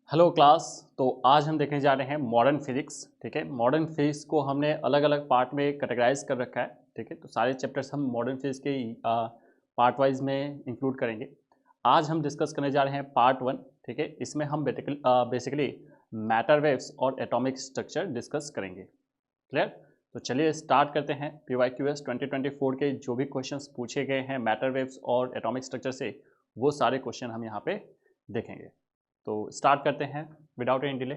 Hello class. तो आज हम देखने जा रहे हैं मॉडर्न फिजिक्स। ठीक है, मॉडर्न फिजिक्स को हमने अलग अलग पार्ट में कैटेगराइज कर रखा है। ठीक है, तो सारे चैप्टर्स हम मॉडर्न फिजिक्स के पार्ट वाइज में इंक्लूड करेंगे। आज हम डिस्कस करने जा रहे हैं पार्ट 1। ठीक है, इसमें हम बेसिकली मैटर वेव्स और एटॉमिक स्ट्रक्चर डिस्कस करेंगे। क्लियर? तो चलिए स्टार्ट करते हैं। PYQS 2024 के जो भी क्वेश्चंस पूछे गए हैं मैटर वेव्स और एटॉमिक स्ट्रक्चर से, वो सारे क्वेश्चन हम यहाँ पे देखेंगे। तो स्टार्ट करते हैं without any delay.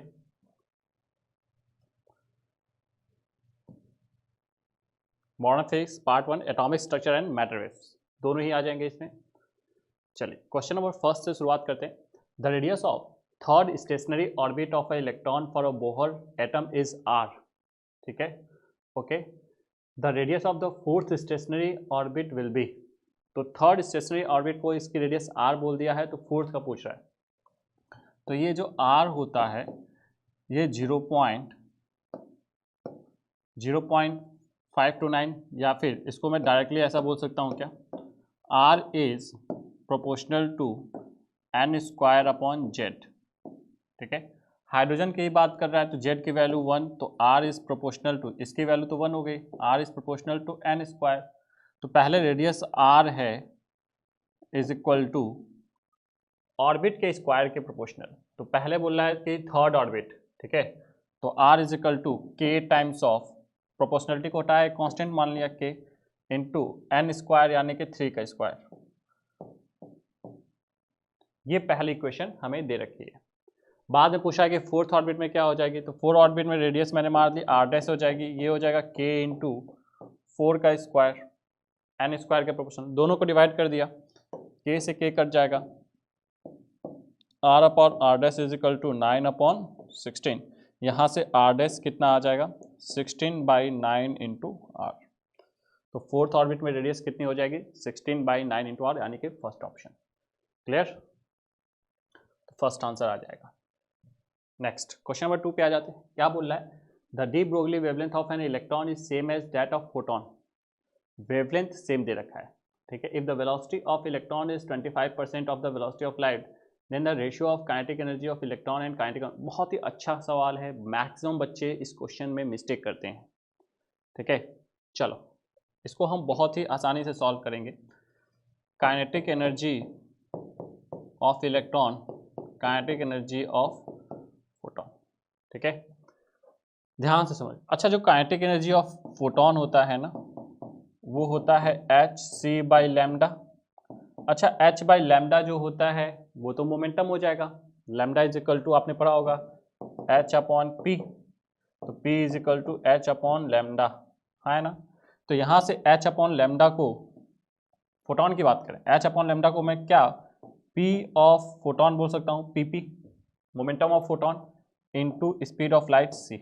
Modern physics part 1 atomic structure and matter waves, दोनों ही आ जाएंगे इसमें। चलिए क्वेश्चन नंबर फर्स्ट से शुरुआत करते हैं। The radius of third stationary orbit of a electron for a Bohr atom is R. ठीक है, okay. The radius of the fourth stationary orbit will be. तो थर्ड स्टेशनरी ऑर्बिट को इसकी radius are बोल दिया है, तो फोर्थ का पूछ रहा है। तो ये जो आर होता है ये 0.529, या फिर इसको मैं डायरेक्टली ऐसा बोल सकता हूँ क्या, r is proportional to n square upon z. ठीक है, हाइड्रोजन की बात कर रहा है तो जेड की वैल्यू 1, तो आर इज प्रोपोर्शनल टू, इसकी वैल्यू तो 1 हो गई, r is proportional to n square. तो पहले रेडियस आर है इज इक्वल टू ऑर्बिट के स्क्वायर के प्रोपोर्शनल। तो पहले बोल रहा है कि थर्ड ऑर्बिट। ठीक है, तो आर इज इक्वल टू के टाइम्स ऑफ प्रोपोर्शनलिटी को हटाया, कांस्टेंट मान लिया के, इनटू एन स्क्वायर यानी कि 3 का स्क्वायर। ये पहली इक्वेशन हमें दे रखी है। बाद में पूछा है कि फोर्थ ऑर्बिट में क्या हो जाएगी, तो फोर्थ ऑर्बिट में रेडियस मैंने मार दी आर डैश हो जाएगी, ये हो जाएगा के इंटू 4 का स्क्वायर एन स्क्वायर के प्रोपोर्शनल, दोनों को डिवाइड कर दिया, के से के कट जाएगा, r upon r dash is equal to 9 upon 16। यहाँ से आर डैश कितना आ जाएगा 16/9 इंटू आर। तो फोर्थ ऑर्बिट में रेडियस कितनी हो जाएगी 16/9 इंटू आर, यानी कि फर्स्ट ऑप्शन। क्लियर? तो फर्स्ट आंसर आ जाएगा। नेक्स्ट क्वेश्चन नंबर 2 पे आ जाते हैं। क्या बोल रहा है, the de Broglie wavelength of an electron is same as that of photon. Wavelength same दे रखा है। ठीक है, if the velocity of electron is 25% of the velocity of light, then the ratio of kinetic energy of electron and kinetic. बहुत ही अच्छा सवाल है, मैक्सिमम बच्चे इस क्वेश्चन में मिस्टेक करते हैं। ठीक है, चलो इसको हम बहुत ही आसानी से सॉल्व करेंगे। Kinetic energy of electron, kinetic energy of photon. ठीक है, ध्यान से समझ। अच्छा, जो काइनेटिक एनर्जी ऑफ फोटोन होता है ना, वो होता है hc/लैम्डा। अच्छा, h/लैम्डा जो होता है वो तो मोमेंटम हो जाएगा। लैम्डा इज इक्वल टू आपने पढ़ा होगा h/p, तो p इज इक्वल टू h/लैम्डा, है ना। तो यहाँ से h/लैम्डा को, फोटोन की बात करें, h/लैम्डा को मैं क्या p ऑफ फोटोन बोल सकता हूँ, pp momentum of photon into speed of light c,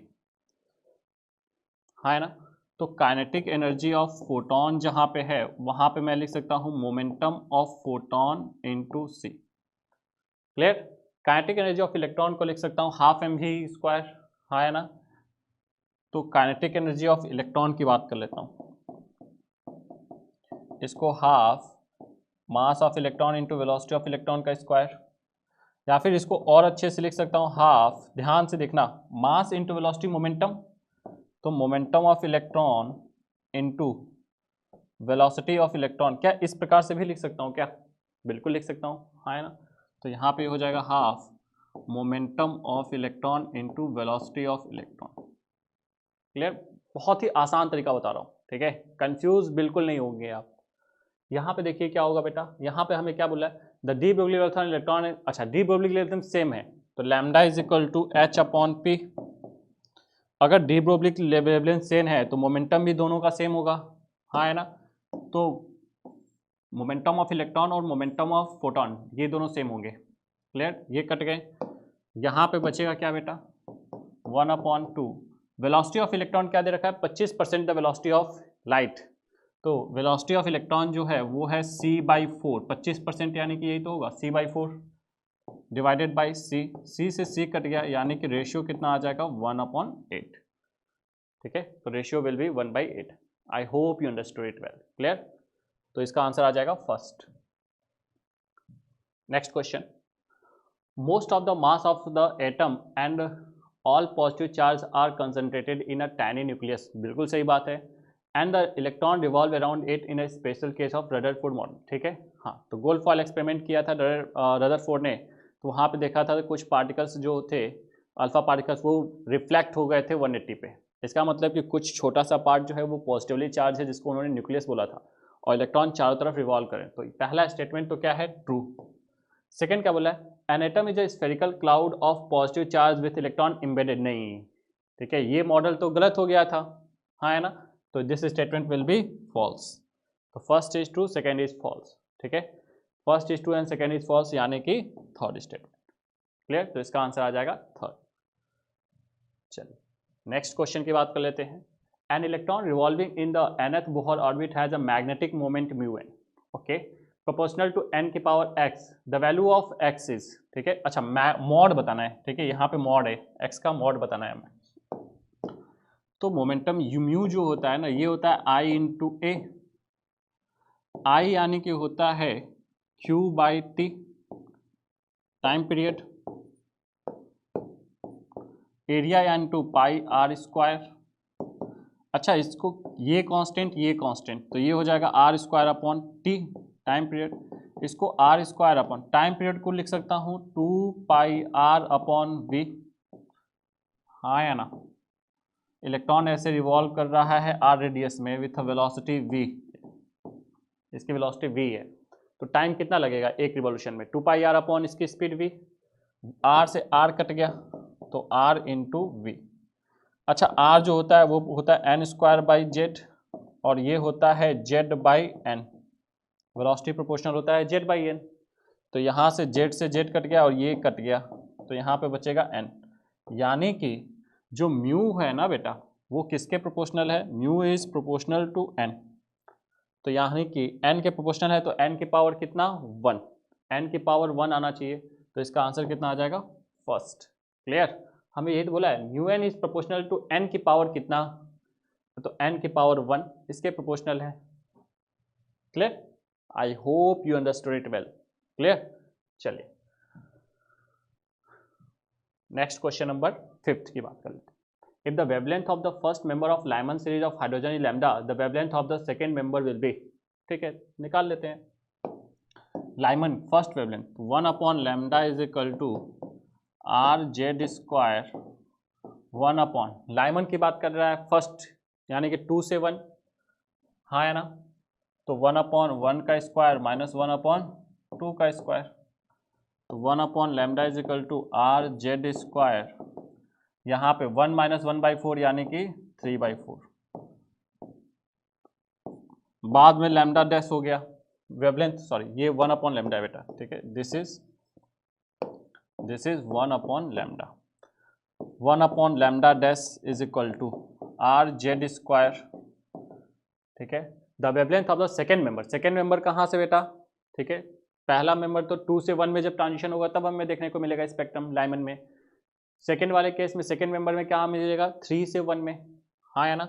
है ना। तो काइनेटिक एनर्जी ऑफ फोटोन जहाँ पे है वहाँ पे मैं लिख सकता हूँ momentum of photon into c। Clear? Kinetic energy of electron को लिख सकता हूँ हाफ mv², है ना। तो काइनेटिक एनर्जी ऑफ इलेक्ट्रॉन की बात कर लेता हूँ, इसको half mass of electron into velocity of electron का स्क्वायर, या फिर इसको और अच्छे से लिख सकता हूँ हाफ, ध्यान से देखना, मास इंटू वेलोसिटी मोमेंटम, तो momentum of electron into velocity of electron. क्या इस प्रकार से भी लिख सकता हूँ क्या? बिल्कुल लिख सकता हूँ, है ना। तो यहाँ पे हो जाएगा half momentum of electron into velocity of electron. Clear? बहुत ही आसान तरीका बता रहा हूँ। ठीक है, कंफ्यूज बिल्कुल नहीं होंगे आप। यहाँ पे देखिए क्या होगा बेटा, यहाँ पे हमें क्या बोला है, the de Broglie wavelength electron. अच्छा, डी ब्रोगली वेवलेंथ सेम है, तो lambda is equal to h/p। अगर डी ब्रोगली वेवलेंथ सेम है तो मोमेंटम भी दोनों का सेम होगा, हाँ, है ना। तो मोमेंटम ऑफ इलेक्ट्रॉन और मोमेंटम ऑफ फोटोन ये दोनों सेम होंगे। क्लियर? ये कट गए। यहाँ पे बचेगा क्या बेटा 1/2। वेलोसिटी ऑफ इलेक्ट्रॉन क्या दे रखा है 25% द वेलोसिटी ऑफ लाइट। तो वेलोसिटी ऑफ इलेक्ट्रॉन जो है वो है c/4, 25% यानी कि यही तो होगा c/4 divided by c, c से c कट गया, यानी कि रेशियो कितना आ जाएगा 1/8। ठीक है, तो ratio will be 1/8। I hope you understood it well. Clear? तो इसका आंसर आ जाएगा first. Next question, most of the mass of the atom and all positive charge are concentrated in a tiny nucleus, बिल्कुल सही बात है। And the electron revolve around it in a special case of Rutherford model, ठीक है। हाँ, तो gold foil experiment किया था रदरफोर्ड ने, तो वहाँ पे देखा था कुछ पार्टिकल्स जो थे अल्फा पार्टिकल्स वो रिफ्लेक्ट हो गए थे 180 पे। इसका मतलब कि कुछ छोटा सा पार्ट जो है वो पॉजिटिवली चार्ज है, जिसको उन्होंने न्यूक्लियस बोला था, और इलेक्ट्रॉन चारों तरफ रिवॉल्व करें। तो पहला स्टेटमेंट तो क्या है, ट्रू। सेकेंड क्या बोला है, an atom is a spherical cloud of positive charge with electron embedded, नहीं, ठीक है, ये मॉडल तो गलत हो गया था, हाँ है ना, तो this statement will be false. तो first is true, second is false, ठीक है, first is true and second is false, यानी कि थर्ड स्टेटमेंट। क्लियर, तो इसका आंसर आ जाएगा थर्ड। चलिए नेक्स्ट क्वेश्चन की बात कर लेते हैं। An electron revolving in the nth Bohr orbit has a magnetic moment mu n, okay, proportional to n की power x, the value of x is, ठीक है, अच्छा मॉड बताना है, ठीक है, यहाँ पे मॉड है, x का मॉड बताना है हमें। तो मोमेंटम म्यू जो होता है ना, ये होता है I इंटू ए, आई यानी कि होता है q by T time period, area यानी टू पाई आर स्क्वायर। अच्छा, इसको ये कांस्टेंट, तो ये हो जाएगा R square upon T time period, इसको R square upon time period को लिख सकता हूँ 2 पाई आर अपॉन वी, हाँ या ना। इलेक्ट्रॉन ऐसे रिवॉल्व कर रहा है आर रेडियस में विथ वेलोसिटी वी, इसकी वेलोसिटी वी है, तो टाइम कितना लगेगा एक रिवॉल्यूशन में, 2 पाई आर अपॉन इसकी स्पीड वी, आर से आर कट गया तो आर इंटू वी। अच्छा, आर जो होता है वो होता है एन स्क्वायर बाई जेड, और ये होता है z by n, velocity proportional होता है जेड बाई एन, तो यहाँ से जेड कट गया और ये कट गया, तो यहाँ पे बचेगा एन, यानी कि जो म्यू है ना बेटा वो किसके प्रोपोर्शनल है, mu is proportional to n, तो यानी कि एन के प्रोपोर्शनल है तो एन की पावर कितना 1, एन की पावर 1 आना चाहिए, तो इसका आंसर कितना आ जाएगा फर्स्ट। क्लियर, हमें यही तो बोला है mu n is proportional to n की पावर कितना, तो एन की पावर 1 इसके प्रोपोर्शनल है। Clear, I hope you understood it well. Clear, चलिए नेक्स्ट क्वेश्चन नंबर 5th की बात कर लेते हैं। If the wavelength of the first member of Lyman series of hydrogen is lambda, the wavelength of the second member will be, ठीक है, निकाल लेते हैं। Lyman first wavelength 1 upon lambda is equal to are Z square 1 upon, Lyman की बात कर रहा है फर्स्ट, यानी कि 2 से 1, हाँ है ना, तो 1 अपॉन 1 का स्क्वायर माइनस 1 अपॉन 2 का स्क्वायर, तो 1 upon lambda is equal to are Z square, यहाँ पे 1 माइनस 1/4 यानी कि 3/4, बाद में लैम्डा डैश हो गया वेवलेंथ, सॉरी ये 1 अपॉन लैम्डा है बेटा, ठीक है, this is 1 upon lambda, 1 upon lambda dash is equal to are Z square, ठीक है। The wavelength of the second member कहाँ से बेटा, ठीक है, पहला मेंबर तो 2 से 1 में जब ट्रांजिशन होगा तब हमें देखने को मिलेगा स्पेक्ट्रम लाइमन में, सेकेंड वाले केस में सेकेंड मेंबर में क्या मिलेगा 3 से 1 में, हाँ है ना,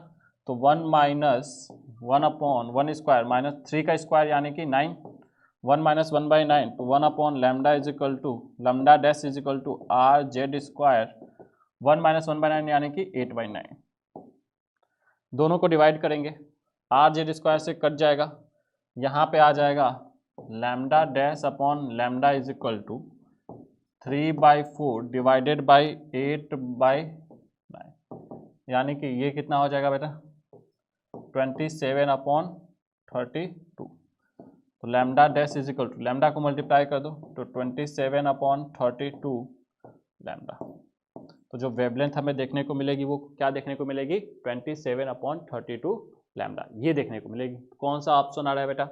तो 1 माइनस 1 अपॉन 1 स्क्वायर माइनस 3 का स्क्वायर यानी कि 9, 1 माइनस 1/9, तो 1 upon lambda is equal to lambda dash is equal to are Z square 1 minus 1/9 यानी कि 8/9, दोनों को डिवाइड करेंगे, आर जेड स्क्वायर से कट जाएगा, यहाँ पे आ जाएगा lambda dash upon lambda is equal to 3/4 divided by 8/9, यानी कि ये कितना हो जाएगा बेटा 27 अपॉन 32, तो lambda dash is equal to lambda को मल्टीप्लाई कर दो तो 27 अपॉन 32 लैम्डा, तो जो वेवलेंथ हमें देखने को मिलेगी वो क्या देखने को मिलेगी 27 अपॉन 32 लैम्डा, ये देखने को मिलेगी। कौन सा ऑप्शन आ रहा है बेटा,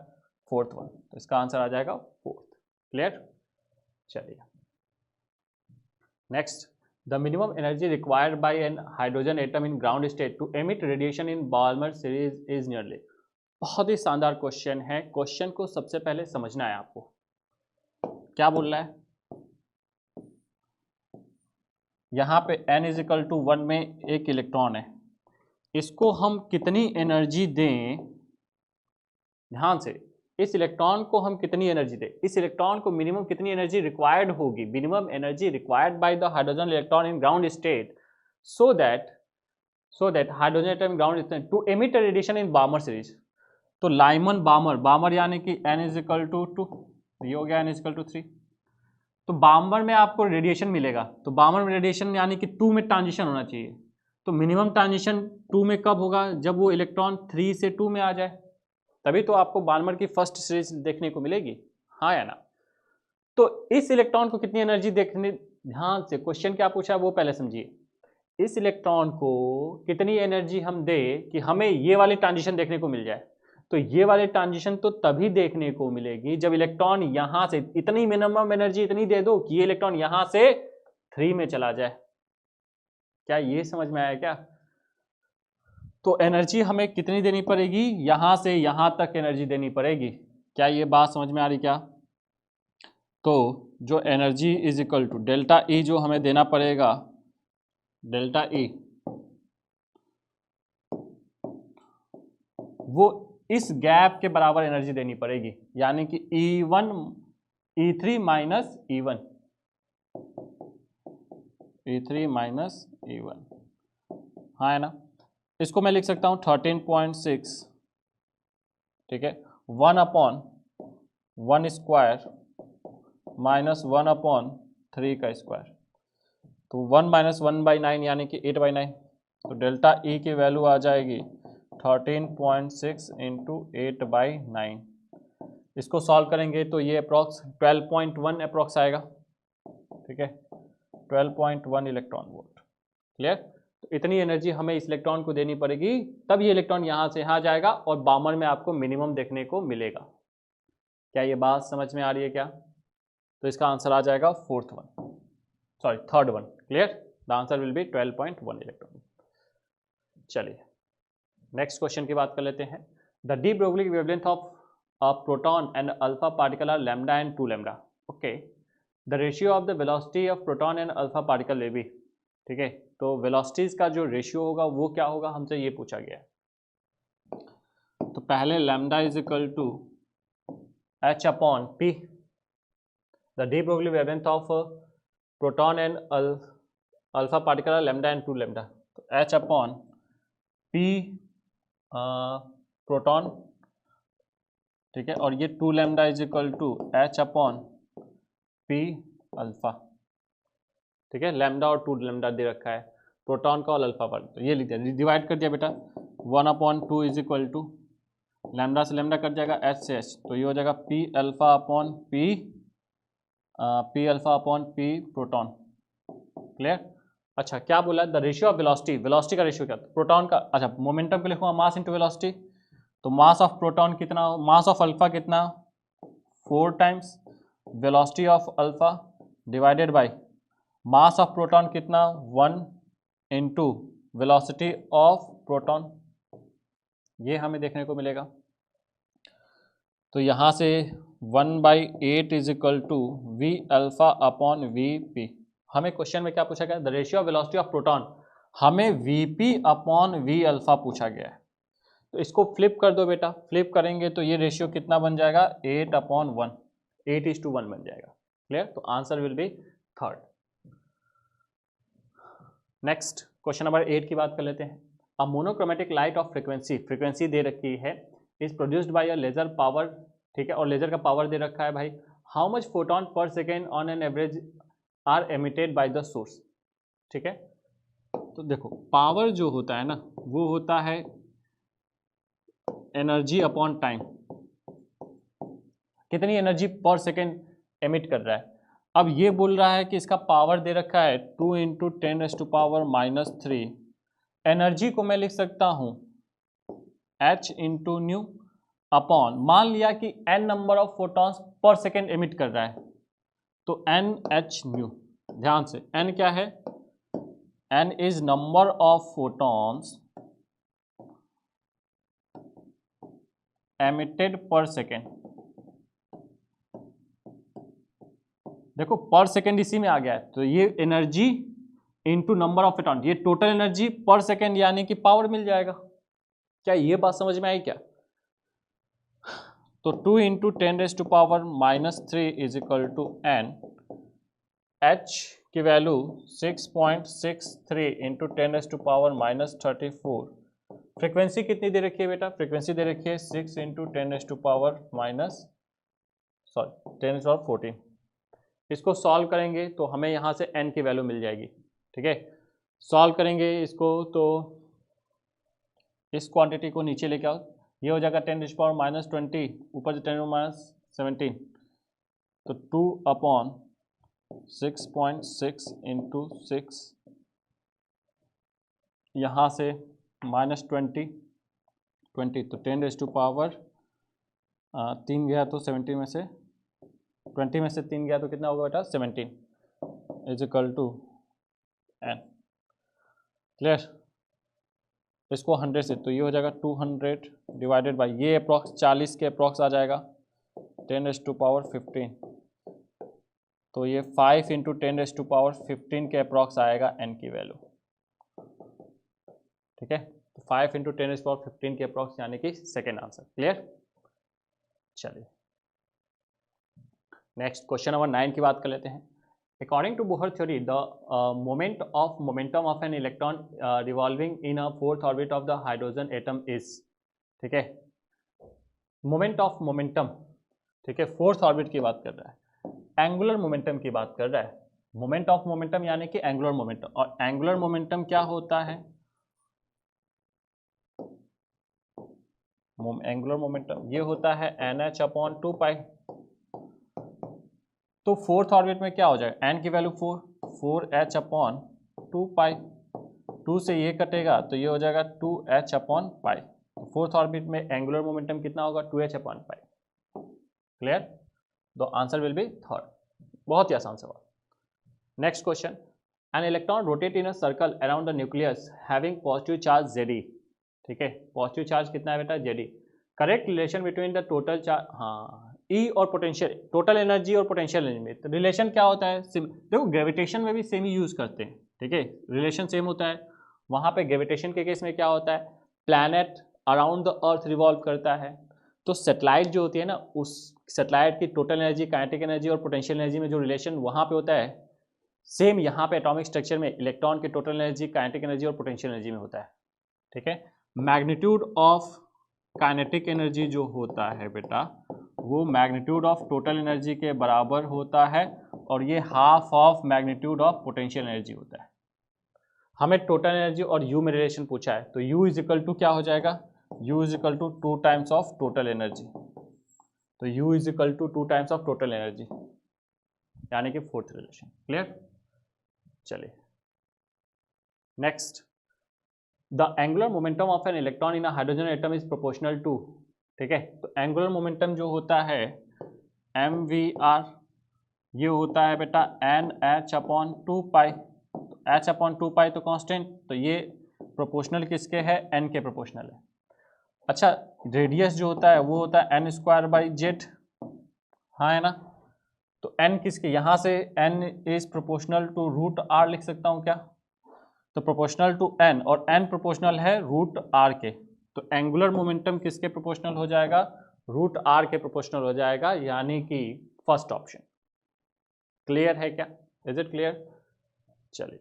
फोर्थ वन, तो इसका आंसर आ जाएगा फोर्थ। क्लियर, चलिए next, the minimum energy required by an hydrogen atom in ground state to emit radiation in Balmer series is nearly, बहुत ही शानदार क्वेश्चन है, क्वेश्चन को सबसे पहले समझना है आपको, क्या बोल रहा है, यहाँ पे n इज इक्वल टू 1 में एक इलेक्ट्रॉन है, इसको हम कितनी एनर्जी दें, ध्यान से, इस इलेक्ट्रॉन को हम कितनी एनर्जी दें, इस इलेक्ट्रॉन को मिनिमम कितनी एनर्जी रिक्वायर्ड होगी, minimum energy required by the hydrogen electron in ground state so that hydrogen atom ground state to emit a radiation in Balmer series। तो लाइमन बामर यानी कि n इज इक्वल टू 2, ये हो गया n is equal to 3। तो बामर में आपको radiation मिलेगा, तो बामर में रेडिएशन यानी कि 2 में ट्रांजिशन होना चाहिए। तो मिनिमम ट्रांजिशन 2 में कब होगा, जब वो इलेक्ट्रॉन 3 से 2 में आ जाए, तभी तो आपको बामर की फर्स्ट सीरीज देखने को मिलेगी, हाँ या ना। तो इस इलेक्ट्रॉन को कितनी एनर्जी देखने, ध्यान से क्वेश्चन क्या पूछा है वो पहले समझिए। इस इलेक्ट्रॉन को कितनी एनर्जी हम दे कि हमें ये वाली ट्रांजिशन देखने को मिल जाए। तो ये वाली ट्रांजिशन तो तभी देखने को मिलेगी जब इलेक्ट्रॉन यहां से, इतनी मिनिमम एनर्जी इतनी दे दो कि ये इलेक्ट्रॉन यहां से 3 में चला जाए। क्या ये समझ में आया क्या? तो एनर्जी हमें कितनी देनी पड़ेगी, यहां से यहां तक एनर्जी देनी पड़ेगी। क्या ये बात समझ में आ रही क्या? तो जो energy is equal to delta e जो हमें देना पड़ेगा, डेल्टा ई वो इस गैप के बराबर एनर्जी देनी पड़ेगी, यानी कि E1 E3 minus E1, E3 minus E1, हाँ है ना। इसको मैं लिख सकता हूँ 13.6, ठीक है, 1/1 स्क्वायर माइनस 1/3 का स्क्वायर, तो 1 माइनस 1/9 यानी कि 8/9। तो डेल्टा ई की वैल्यू आ जाएगी 13.6 इंटू 8/9। इसको सॉल्व करेंगे तो ये अप्रॉक्स 12.1 अप्रॉक्स आएगा, ठीक है, 12.1 इलेक्ट्रॉन वोल्ट। क्लियर? तो इतनी एनर्जी हमें इस इलेक्ट्रॉन को देनी पड़ेगी, तब ये इलेक्ट्रॉन यहाँ से यहाँ जाएगा और बामर में आपको मिनिमम देखने को मिलेगा। क्या ये बात समझ में आ रही है क्या? तो इसका आंसर आ जाएगा third one. Clear? The answer will be 12.1 electron. चलिए नेक्स्ट क्वेश्चन की बात कर लेते हैं। The de Broglie wavelength of a proton and alpha particle are lambda and 2 lambda. Okay, the ratio of the velocity of proton and alpha particle will be, ठीक है। तो velocities का जो रेशियो होगा वो क्या होगा, हमसे ये पूछा गया है। तो पहले lambda is equal to h upon p, the de Broglie wavelength of proton and alpha particle are lambda and 2 lambda. तो h अपॉन p प्रोटॉन, ठीक है, और ये 2 lambda is equal to h upon p alpha, ठीक है। Lambda और 2 lambda दे रखा है प्रोटॉन का और अल्फा पर, तो ये लिख दिया, डिवाइड कर दिया बेटा। 1/2 इज इक्वल टू लैम्डा से लैम्डा कट जाएगा, h से h, तो ये हो जाएगा p alpha upon p proton. Clear? अच्छा, क्या बोला? The ratio of velocity, velocity का रेशियो क्या? प्रोटॉन का, अच्छा मोमेंटम के लिखूंगा मास इंटू वेलोसिटी। तो मास ऑफ प्रोटॉन कितना, मास ऑफ अल्फा कितना, 4 times velocity of alpha divided by mass of proton कितना, 1 इंटू वेलोसिटी ऑफ प्रोटॉन, ये हमें देखने को मिलेगा। तो यहाँ से 1/8 is equal to V alpha upon V P. हमें क्वेश्चन में क्या पूछा गया? The ratio of velocity of proton, हमें V P upon V alpha पूछा गया है। तो इसको फ्लिप कर दो बेटा, फ्लिप करेंगे तो ये रेशियो कितना बन जाएगा, 8/1, 8:1 बन जाएगा। क्लियर? तो answer will be third. Next question number 8 की बात कर लेते हैं। A monochromatic light of frequency दे रखी है, is produced by a laser power, ठीक है, और लेजर का पावर दे रखा है भाई। How much photon per second on an average are emitted by the source, ठीक है। तो देखो पावर जो होता है ना, वो होता है एनर्जी अपॉन टाइम, कितनी एनर्जी पर सेकेंड एमिट कर रहा है। अब ये बोल रहा है कि इसका पावर दे रखा है 2 इंटू 10⁻³ एनर्जी को मैं लिख सकता हूँ h इंटू न्यू अपॉन, मान लिया कि n number of photons per second emit कर रहा है, तो NH न्यू। ध्यान से, n क्या है, n is number of photons emitted पर सेकेंड। देखो पर सेकेंड इसी में आ गया है, तो ये energy into number of photon, ये टोटल एनर्जी पर सेकेंड यानी कि पावर मिल जाएगा। क्या ये बात समझ में आई क्या? तो 2 into 10⁻³ is equal to n, h की वैल्यू 6.63 इंटू 10⁻34। फ्रिक्वेंसी कितनी दे रखी है बेटा? फ्रिक्वेंसी दे रखी है 6 इंटू 10⁻14। इसको सॉल्व करेंगे तो हमें यहाँ से n की वैल्यू मिल जाएगी। ठीक है, सॉल्व करेंगे इसको तो इस क्वांटिटी को नीचे लेके आओ, ये हो जाएगा 10⁻20 ऊपर से 10⁻17, तो 2/6.6 इंटू 6, यहाँ से -20 तो 10⁻3 गया तो 17 में से 20 में से 3 गया तो कितना होगा बेटा? 17 is equal to n। Clear? इसको 100 से तो ये हो जाएगा 200 डिवाइडेड बाई ये अप्रॉक्स 40 के अप्रॉक्स आ जाएगा 10⁻15, तो ये 5 इंटू 10⁻15 के अप्रॉक्स आएगा n की वैल्यू। ठीक है, तो 5 इंटू 10⁻15 के अप्रॉक्स यानी कि सेकेंड आंसर। क्लियर? चलिए नेक्स्ट क्वेश्चन नंबर 9 की बात कर लेते हैं। According to Bohr theory, the momentum of an electron revolving in a fourth orbit of the hydrogen atom is, ठीक है, मोमेंट ऑफ मोमेंटम, ठीक है, फोर्थ ऑर्बिट की बात कर रहा है, एंगुलर मोमेंटम की बात कर रहा है। मोमेंट ऑफ मोमेंटम यानी कि एंगुलर मोमेंटम, और एंगुलर मोमेंटम क्या होता है? एंगुलर मोमेंटम ये होता है NH/2π। तो फोर्थ ऑर्बिट में क्या हो जाएगा? n की वैल्यू 4H/2π, 2 से ये कटेगा तो ये हो जाएगा 2H/π। फोर्थ ऑर्बिट में एंगुलर मोमेंटम कितना होगा? 2H/π। Clear? The answer will be third. बहुत ही आसान सवाल। Next question, an electron rotate in a circle around the nucleus having positive charge Zd। ठीक है, पॉजिटिव चार्ज कितना है बेटा? Zd। Correct relation between the total charge, हाँ, E और पोटेंशियल, टोटल एनर्जी और पोटेंशियल एनर्जी में तो रिलेशन क्या होता है? देखो ग्रेविटेशन में भी सेम ही यूज करते हैं। ठीक है, रिलेशन सेम होता है। वहाँ पे ग्रेविटेशन के केस में क्या होता है? Planet around the earth revolve करता है, तो सैटेलाइट जो होती है ना, उस सैटेलाइट की टोटल एनर्जी, काइनेटिक एनर्जी और पोटेंशियल एनर्जी में जो रिलेशन वहाँ पे होता है, सेम यहाँ पे एटॉमिक स्ट्रक्चर में इलेक्ट्रॉन की टोटल एनर्जी, काइनेटिक एनर्जी और पोटेंशियल एनर्जी में होता है। ठीक है, मैग्नीट्यूड ऑफ काइनेटिक एनर्जी जो होता है बेटा, वो मैग्नीट्यूड ऑफ टोटल एनर्जी के बराबर होता है, और ये half of magnitude of potential energy होता है। हमें टोटल एनर्जी और यू में रिलेशन पूछा है, तो यू इज इक्वल टू क्या हो जाएगा? U is equal to 2 times of total energy, तो U is equal to 2 times of total energy, यानी कि फोर्थ रिलेशन। क्लियर? चलिए next, the angular momentum of an electron in a hydrogen atom is proportional to, ठीक है, तो angular momentum जो होता है mvr, ये होता है बेटा NH/2π। H/2π तो कांस्टेंट, तो ये प्रोपोर्शनल किसके है? n के प्रोपोर्शनल है। अच्छा, रेडियस जो होता है वो होता है n²/z, हाँ है ना, तो n किसके? यहाँ से n is proportional to √r लिख सकता हूँ क्या? तो प्रोपोर्शनल टू n, और n प्रोपोर्शनल है √r के, तो एंगुलर मोमेंटम किसके प्रोपोर्शनल हो जाएगा? √r के प्रोपोर्शनल हो जाएगा, यानी कि फर्स्ट ऑप्शन। क्लियर है क्या? Is it clear? चलिए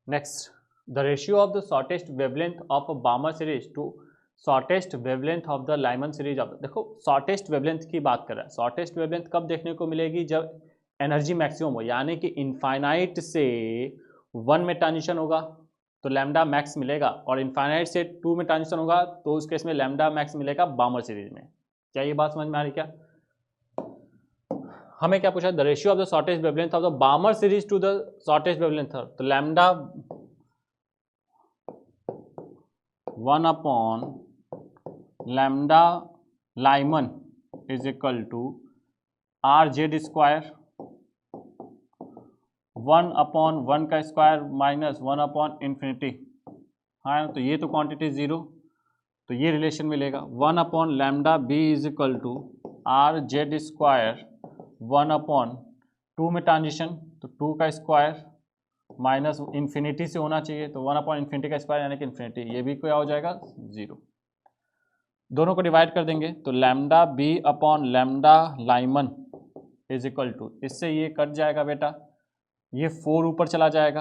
next, the ratio of the shortest wavelength of a Balmer series to shortest wavelength of the Lyman series of, देखो शॉर्टेस्ट वेवलेंथ की बात कर रहा है। शॉर्टेस्ट वेवलेंथ कब देखने को मिलेगी? जब एनर्जी मैक्सिमम हो, यानी कि इनफाइनाइट से 1 में ट्रांजिशन होगा तो लैम्डा मैक्स मिलेगा, और इनफाइनाइट से 2 में ट्रांजिशन होगा तो उस केस में लैम्डा मैक्स मिलेगा बामर सीरीज में। क्या ये बात समझ में आ रही? क्या हमें क्या पूछा? The ratio of the shortest wavelength of the Balmer series to the shortest wavelength, तो lambda 1/λ Lyman is equal to RZ², 1/1 का स्क्वायर माइनस 1/∞। हाँ, तो ये तो क्वांटिटी 0, तो ये रिलेशन मिलेगा। 1/λ b is equal to RZ², 1/2 में ट्रांजिशन, तो 2 का स्क्वायर माइनस इन्फिनिटी से होना चाहिए, तो 1/∞ का स्क्वायर यानी कि इन्फिनिटी, ये भी क्या हो जाएगा? 0। दोनों को डिवाइड कर देंगे तो lambda b upon lambda Lyman is equal to, इससे ये कट जाएगा बेटा, ये 4 ऊपर चला जाएगा।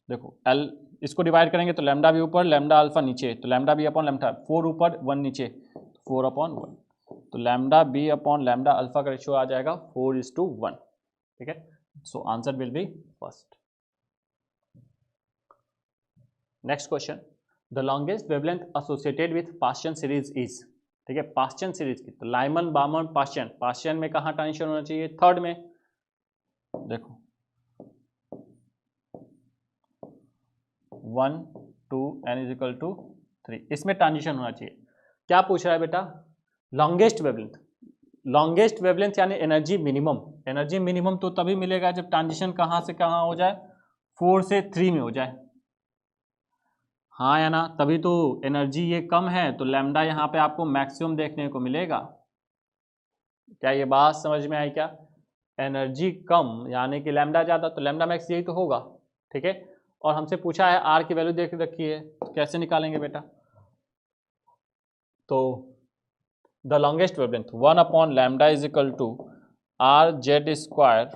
देखो एल, इसको डिवाइड करेंगे तो लैम्डा बी ऊपर लैम्डा अल्फा नीचे, तो लैम्डा बी अपॉन लैम्डा 4 ऊपर 1 नीचे, 4 अपॉन 1, तो lambda b upon lambda alpha का रेशियो आ जाएगा 4:1। ठीक है, so answer will be first. Next question, the longest wavelength associated with Paschen series is. ठीक है, पास्चन सीरीज की, तो लाइमन बामन पास्चन, पास्चन में कहाँ ट्रांजिशन होना चाहिए, थर्ड में। देखो 1 2 n इज इक्वल टू 3, इसमें ट्रांजिशन होना चाहिए। क्या पूछ रहा है बेटा, लॉन्गेस्ट वेवलेंथ, लॉन्गेस्ट वेवलेंथ यानी एनर्जी मिनिमम। एनर्जी मिनिमम तो तभी मिलेगा जब ट्रांजिशन कहाँ से कहाँ हो जाए, 4 से 3 में हो जाए, हाँ या ना, तभी तो एनर्जी ये कम है तो लैम्डा यहाँ पे आपको मैक्सिमम देखने को मिलेगा। क्या ये बात समझ में आई क्या, एनर्जी कम यानी कि लैम्डा ज़्यादा, तो लैम्डा मैक्स यही तो होगा। ठीक है, और हमसे पूछा है आर की वैल्यू देख रखी है, तो कैसे निकालेंगे बेटा, तो the longest wavelength 1 upon lambda is equal to are Z square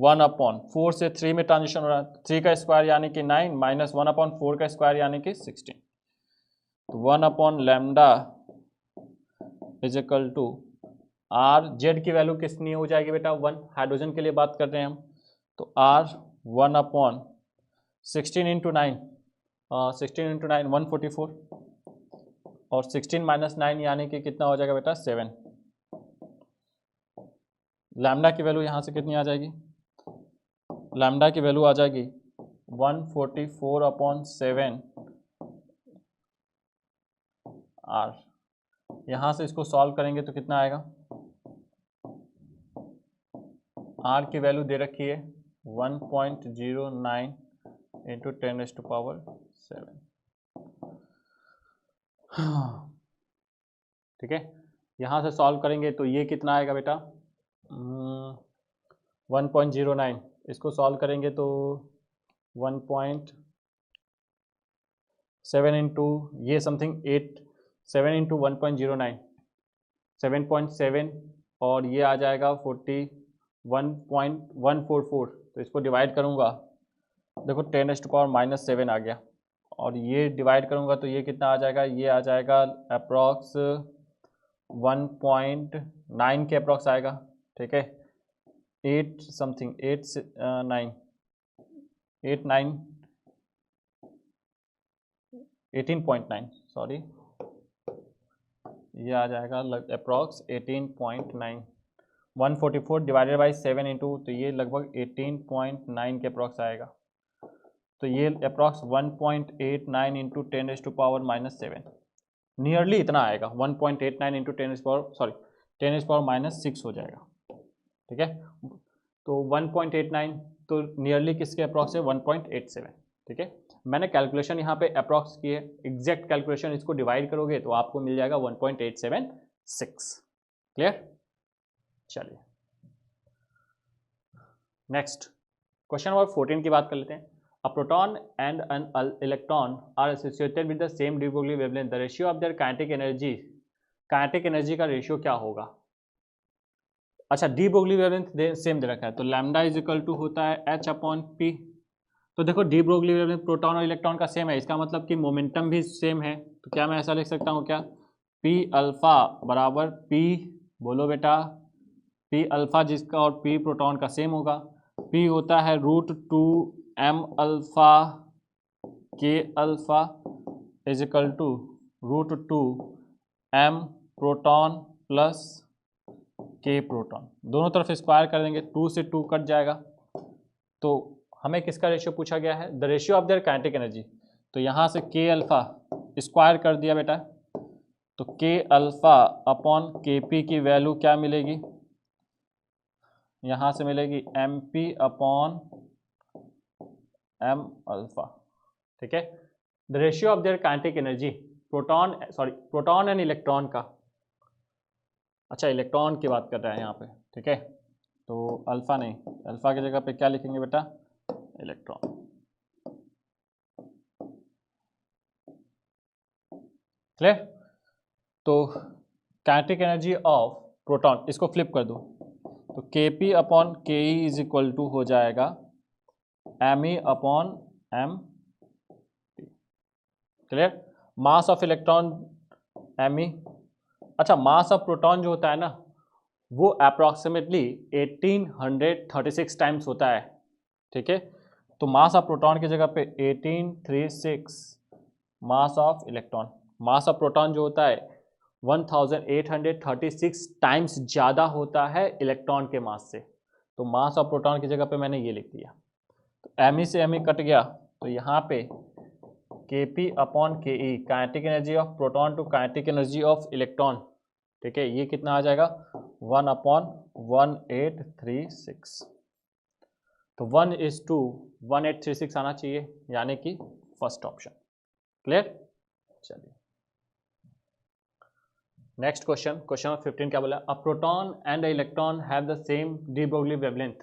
1 upon 4 से 3 में ट्रांजिशन हो रहा है, 3 का स्क्वायर यानी कि 9 माइनस 1 अपॉन 4 का स्क्वायर यानी कि 16, तो 1 upon lambda is equal to are z की वैल्यू कितनी हो जाएगी बेटा 1, हाइड्रोजन के लिए बात कर रहे हैं हम, तो आर 1 अपॉन 16 इंटू 9, 16 इंटू 9 144, और 16 माइनस 9 यानी कि कितना हो जाएगा बेटा 7। लैम्डा की वैल्यू यहाँ से कितनी आ जाएगी, लैम्डा की वैल्यू आ जाएगी 144 अपॉन 7 आर। यहाँ से इसको सॉल्व करेंगे तो कितना आएगा, आर की वैल्यू दे रखी है 1.09 इंटू 10⁻⁷। ठीक है, यहाँ से सॉल्व करेंगे तो ये कितना आएगा बेटा 1.09, इसको सॉल्व करेंगे तो 1.7 इंटू ये समथिंग 8, 7 इंटू 1.09 7.7, और ये आ जाएगा 41.144, तो इसको डिवाइड करूँगा, देखो 10⁻⁷ आ गया, और ये डिवाइड करूँगा तो ये कितना आ जाएगा, ये आ जाएगा अप्रॉक्स 1.9 के अप्रॉक्स आएगा। ठीक है, 8 समथिंग 8 9 18.9 सॉरी, ये आ जाएगा अप्रॉक्स 18.9, 144 डिवाइडेड बाई 7 इंटू, तो ये लगभग 18.9 के अप्रॉक्स आएगा, तो ये अप्रॉक्स 1.89 इंटू 10⁻⁻7, नियरली इतना आएगा, 1.89 इंटू 10⁻6 हो जाएगा। ठीक है, तो 1.89 तो नियरली किसके अप्रॉक्स है 1.87। ठीक है, मैंने कैलकुलेशन यहाँ पे अप्रॉक्स की है, एग्जैक्ट कैलकुलेशन इसको डिवाइड करोगे तो आपको मिल जाएगा 1.876। क्लियर, चलिए नेक्स्ट क्वेश्चन नंबर 14 की बात कर लेते हैं। A proton and an electron are associated with the same de Broglie wavelength. The ratio of their kinetic energy, kinetic energy का रेशियो क्या होगा। अच्छा, डी ब्रोगली वेवलेंथ सेम दे रखा है, तो लैम्डा इज इक्वल टू होता है h अपॉन पी। तो देखो डी ब्रोगली वेवलेंथ प्रोटॉन और इलेक्ट्रॉन का सेम है, इसका मतलब कि मोमेंटम भी सेम है, तो क्या मैं ऐसा लिख सकता हूँ क्या, पी अल्फा बराबर पी, बोलो बेटा, पी अल्फा जिसका और पी प्रोटॉन का सेम होगा, पी होता है √2m alpha k alpha is equal to √2m proton plus k proton, दोनों तरफ स्क्वायर कर देंगे, 2 से 2 कट जाएगा, तो हमें किसका रेशियो पूछा गया है, the ratio of their kinetic energy, तो यहाँ से के अल्फा स्क्वायर कर दिया बेटा, तो k alpha upon k p की वैल्यू क्या मिलेगी, यहाँ से मिलेगी m p upon m alpha. ठीक है, the ratio of their kinetic energy, proton and electron का, अच्छा इलेक्ट्रॉन की बात कर रहे हैं यहाँ पे। ठीक है, तो अल्फा नहीं, अल्फा की जगह पे क्या लिखेंगे बेटा, इलेक्ट्रॉन। क्लियर, तो काइनेटिक एनर्जी ऑफ प्रोटॉन, इसको फ्लिप कर दो तो Kp upon Ke is equal to हो जाएगा Me upon M। Clear? Mass of electron Me। अच्छा, मास ऑफ प्रोटॉन जो होता है ना वो अप्रॉक्सीमेटली 1836 टाइम्स होता है। ठीक है, तो मास ऑफ प्रोटॉन की जगह पे 1836 मास of electron. Mass of proton जो होता है 1836 टाइम्स ज़्यादा होता है इलेक्ट्रॉन के मास से। तो मास ऑफ प्रोटॉन की जगह पे मैंने ये लिख दिया। तो Me से Me कट गया तो यहाँ पे Kp upon Ke, kinetic energy of proton to kinetic energy of electron. ठीक है, ये कितना आ जाएगा 1/1836। तो 1:1836 आना चाहिए, यानी कि फर्स्ट ऑप्शन। क्लियर? चलिए नेक्स्ट क्वेश्चन, क्वेश्चन नंबर 15 क्या बोला? अ proton and a electron have the same D Broglie wavelength.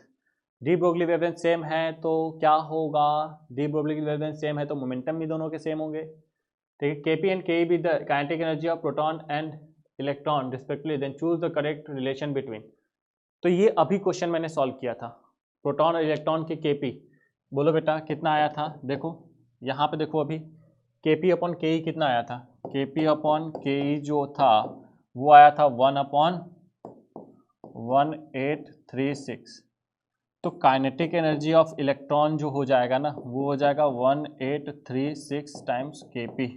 D Broglie wavelength same है तो क्या होगा? डी ब्रोगली वेवलेंथ सेम है तो मोमेंटम भी दोनों के सेम होंगे। ठीक है, Kp and Ke be the kinetic energy of proton and electron respectively, then choose the correct relation between. तो ये अभी क्वेश्चन मैंने सॉल्व किया था, प्रोटॉन और इलेक्ट्रॉन के Kp। बोलो बेटा कितना आया था? देखो यहाँ पे देखो, अभी Kp अपॉन Ke कितना आया था? Kp अपॉन Ke जो था वो आया था 1/1836। तो काइनेटिक एनर्जी ऑफ इलेक्ट्रॉन जो हो जाएगा ना वो हो जाएगा 1836 टाइम्स Kp।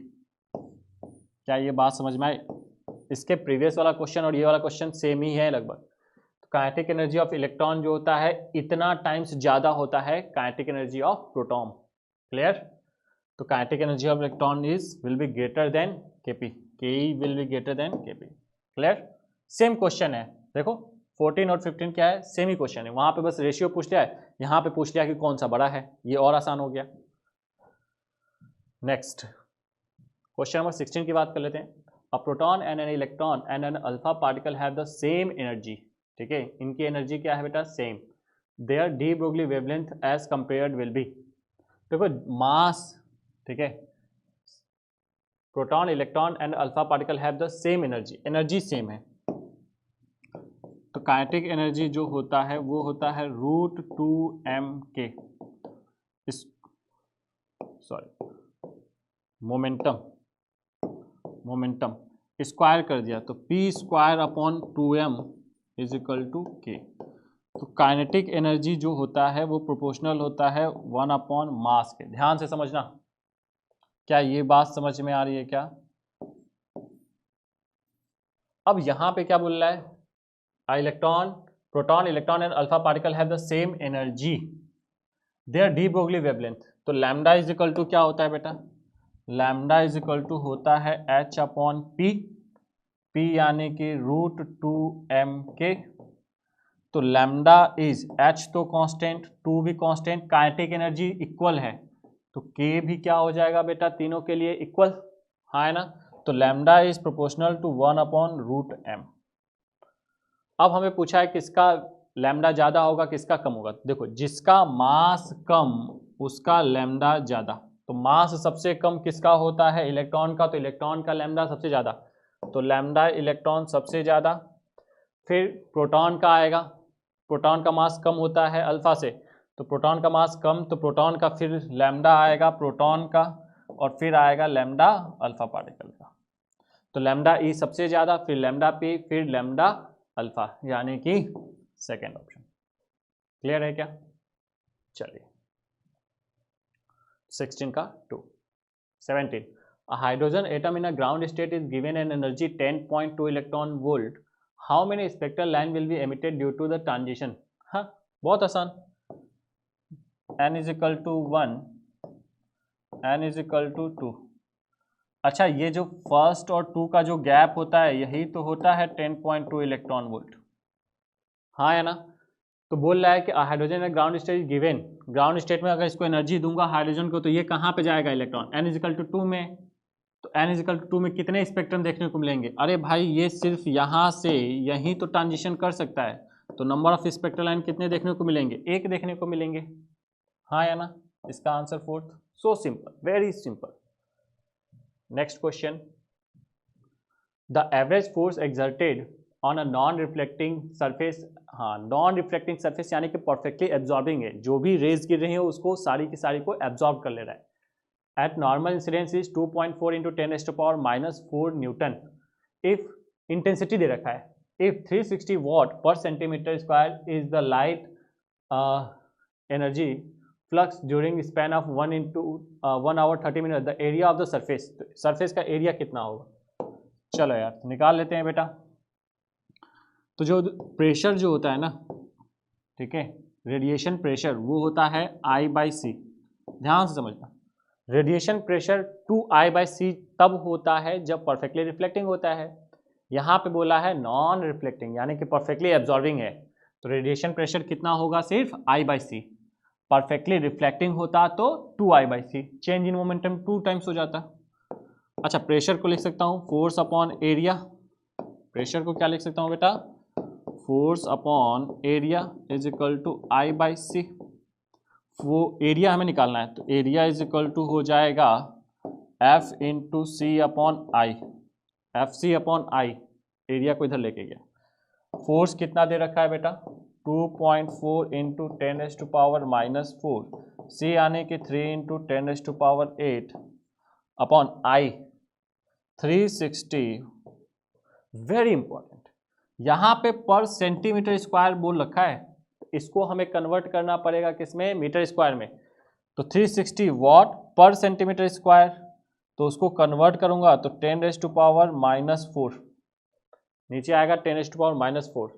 क्या ये बात समझ में आई? इसके प्रीवियस वाला क्वेश्चन और ये वाला क्वेश्चन सेम ही है लगभग। तो काइनेटिक एनर्जी ऑफ इलेक्ट्रॉन जो होता है इतना टाइम्स ज़्यादा होता है kinetic energy of proton. Clear? तो kinetic energy of electron will be greater than Kp, Ke will be greater than Kp। Clear? Same question है, देखो 14 और 15 क्या है, सेम ही क्वेश्चन है। वहां पे बस रेशियो पूछ लिया है, यहाँ पे पूछ लिया कि कौन सा बड़ा है, ये और आसान हो गया। नेक्स्ट क्वेश्चन नंबर 16 की बात कर लेते हैं। A proton and an electron and an alpha particle have the same energy. ठीक है, इनकी एनर्जी क्या है बेटा? Same. Their de Broglie wavelength as compared will be. देखो मास, ठीक है, proton electron and alpha particle have the same energy, energy same है। तो काइनेटिक एनर्जी जो होता है वो होता है √2m k, इस सॉरी मोमेंटम, मोमेंटम स्क्वायर कर दिया तो p² अपॉन 2m is equal to k। तो काइनेटिक एनर्जी जो होता है वो प्रोपोर्शनल होता है 1 अपॉन मास के। ध्यान से समझना, क्या ये बात समझ में आ रही है क्या? अब यहां पे क्या बोल रहा है? Electron, proton electron and alpha particle have the same energy, their de Broglie wavelength. तो लैम्डा इज इक्वल टू क्या होता है बेटा? लैम्डा इज इक्वल टू होता है h अपॉन p, p यानी कि √2m k। तो लैम्डा इज h तो कांस्टेंट, 2 भी कांस्टेंट, काइनेटिक एनर्जी इक्वल है तो k भी क्या हो जाएगा बेटा? तीनों के लिए इक्वल, हाँ है ना? तो lambda is proportional to 1 upon √m। अब हमें पूछा है किसका लैम्डा ज़्यादा होगा, किसका कम होगा। देखो जिसका मास कम उसका लैम्डा ज़्यादा। तो मास सबसे कम किसका होता है? इलेक्ट्रॉन का, तो इलेक्ट्रॉन का लैम्डा सबसे ज़्यादा, तो लैम्डा इलेक्ट्रॉन सबसे ज़्यादा। फिर प्रोटॉन का आएगा, प्रोटॉन का मास कम होता है अल्फा से, तो प्रोटॉन का मास कम, तो प्रोटॉन का फिर लैम्डा आएगा प्रोटॉन का, और फिर आएगा लैम्डा अल्फा पार्टिकल का। तो लैम्डा ई सबसे ज़्यादा, फिर लैम्डा पी, फिर लैम्डा अल्फा, यानी कि सेकेंड ऑप्शन। क्लियर है क्या? चलिए 16 का 2। 17 a hydrogen atom in a ground state is given an energy 10.2 electron volt, how many spectral line will be emitted due to the transition? हाँ बहुत आसान, n is equal to 1, n is equal to 2। अच्छा, ये जो first और 2 का जो gap होता है यही तो होता है 10.2 इलेक्ट्रॉन वोल्ट, हाँ है ना? तो बोल रहा है कि hydrogen ground state given, ground state में अगर इसको एनर्जी दूंगा हाइड्रोजन को तो ये कहाँ पे जाएगा electron? n is equal to 2 में। तो n इज इक्वल टू 2 में कितने स्पेक्ट्रम देखने को मिलेंगे? अरे भाई ये सिर्फ यहाँ से यहीं तो ट्रांजिशन कर सकता है, तो नंबर ऑफ स्पेक्ट्रल लाइन कितने देखने को मिलेंगे? 1 देखने को मिलेंगे, हाँ या ना? इसका answer 4th। So simple, very simple. Next question, the average force exerted on a non reflecting surface, हाँ नॉन रिफ्लेक्टिंग सरफेस यानी कि परफेक्टली एब्जॉर्बिंग है, जो भी रेज गिर रही है उसको सारी की सारी को एब्जॉर्ब कर ले रहा है। At normal incidence is 2.4 into 10⁻⁻⁴ newton. If intensity दे रखा है, if 360 watt per centimetre square is the light energy flux during span of 1 hour 30 minute, the area of the surface, surface का एरिया कितना होगा। चलो यार निकाल लेते हैं बेटा। तो जो प्रेशर जो होता है ना, ठीक है, रेडिएशन प्रेशर वो होता है I/C, ध्यान से समझना। रेडिएशन प्रेशर 2I/C तब होता है जब परफेक्टली रिफ्लेक्टिंग होता है। यहाँ पे बोला है नॉन रिफ्लेक्टिंग यानी कि परफेक्टली एब्जॉर्बिंग है, तो रेडिएशन प्रेशर कितना होगा, सिर्फ I/C। परफेक्टली रिफ्लेक्टिंग होता तो 2I/C, change in momentum 2 times हो जाता। अच्छा, प्रेशर को लिख सकता हूँ फोर्स अपॉन एरिया। प्रेशर को क्या लिख सकता हूँ बेटा, force upon area is equal to I/C। वो एरिया हमें निकालना है, तो एरिया इज इक्वल टू हो जाएगा F into c upon I, FC upon I, area को इधर लेके गया। फोर्स कितना दे रखा है बेटा, 2.4 इंटू 10⁻⁻⁴, सी यानी कि 3 into 10⁸ upon I 360। Very important, यहाँ पे पर सेंटीमीटर स्क्वायर बोल रखा है, इसको हमें कन्वर्ट करना पड़ेगा किसमें, मीटर स्क्वायर में। तो 360 वॉट पर सेंटीमीटर स्क्वायर, तो उसको कन्वर्ट करूंगा तो 10⁻⁻⁴, नीचे आएगा 10⁻⁻4।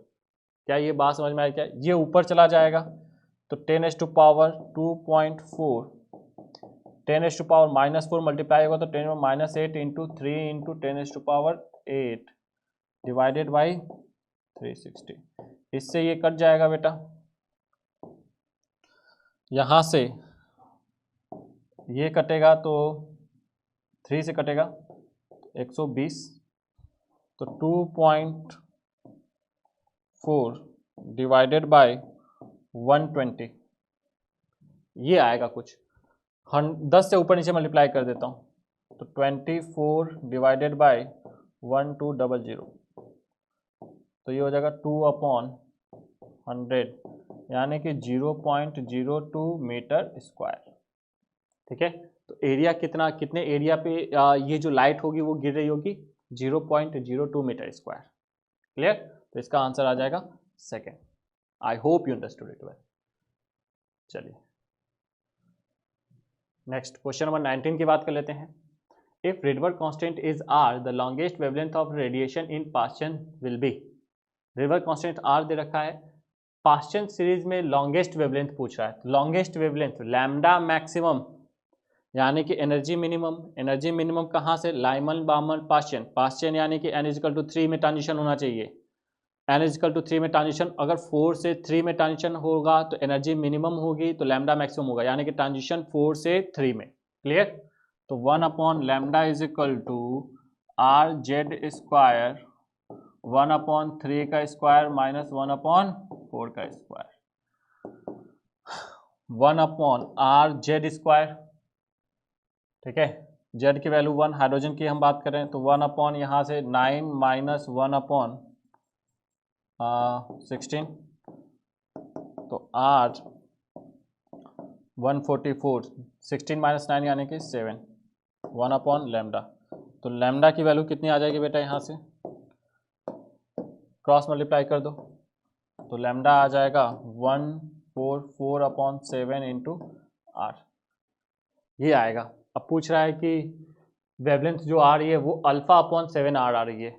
क्या ये बात समझ में आई क्या, ये ऊपर चला जाएगा तो 10⁻2.4, 10⁻⁻4 मल्टीप्लाई होगा तो 10⁻8 इंटू 3 इंटू 10⁸ डिवाइडेड बाई 360। इससे ये कट जाएगा बेटा, यहाँ से ये कटेगा तो 3 से कटेगा 120, तो 2.4 डिवाइडेड बाय 120 ये आएगा कुछ। 10 से ऊपर नीचे मल्टीप्लाई कर देता हूँ तो 24 डिवाइडेड बाय 1200, तो ये हो जाएगा 2/100 यानी कि 0.02 मीटर स्क्वायर। ठीक है, तो एरिया कितना, कितने एरिया पे ये जो लाइट होगी वो गिर रही होगी, 0.02 मीटर स्क्वायर। क्लियर, तो इसका आंसर आ जाएगा second. I hope you understood it well. चलिए नेक्स्ट क्वेश्चन नंबर 19 की बात कर लेते हैं। If Rydberg constant is R, the longest wavelength of radiation in Paschen will be. Rydberg constant R दे रखा है, पास्चन सीरीज में लॉन्गेस्ट वेवलेंथ पूछ रहा है। लॉन्गेस्ट वेवलेंथ लैम्डा मैक्सिमम यानी कि एनर्जी मिनिमम, एनर्जी मिनिमम कहाँ से, लाइमन बामन पास्चन, पास्चन यानी कि n=3 में ट्रांजिशन होना चाहिए। n=3 में ट्रांजिशन, अगर 4 से 3 में ट्रांजिशन होगा तो एनर्जी मिनिमम होगी, तो लैम्डा मैक्सिमम होगा, यानी कि ट्रांजिशन 4 से 3 में। क्लियर, तो 1/λ इज इक्वल टू RZ² 1/3 का स्क्वायर माइनस 1/4 का स्क्वायर, 1/RZ²। ठीक है, Z की वैल्यू 1, हाइड्रोजन की हम बात करें तो 1/ यहाँ से 9 माइनस 1/16, तो R 144, 16 माइनस 9 यानी कि 7, 1/λ। तो लैम्डा की वैल्यू कितनी आ जाएगी बेटा, यहाँ से क्रॉस मल्टीप्लाई कर दो तो लैम्डा आ जाएगा 144/7 इंटू R, ये आएगा। अब पूछ रहा है कि वेवलेंथ जो आ रही है वो α/7 R आ रही है,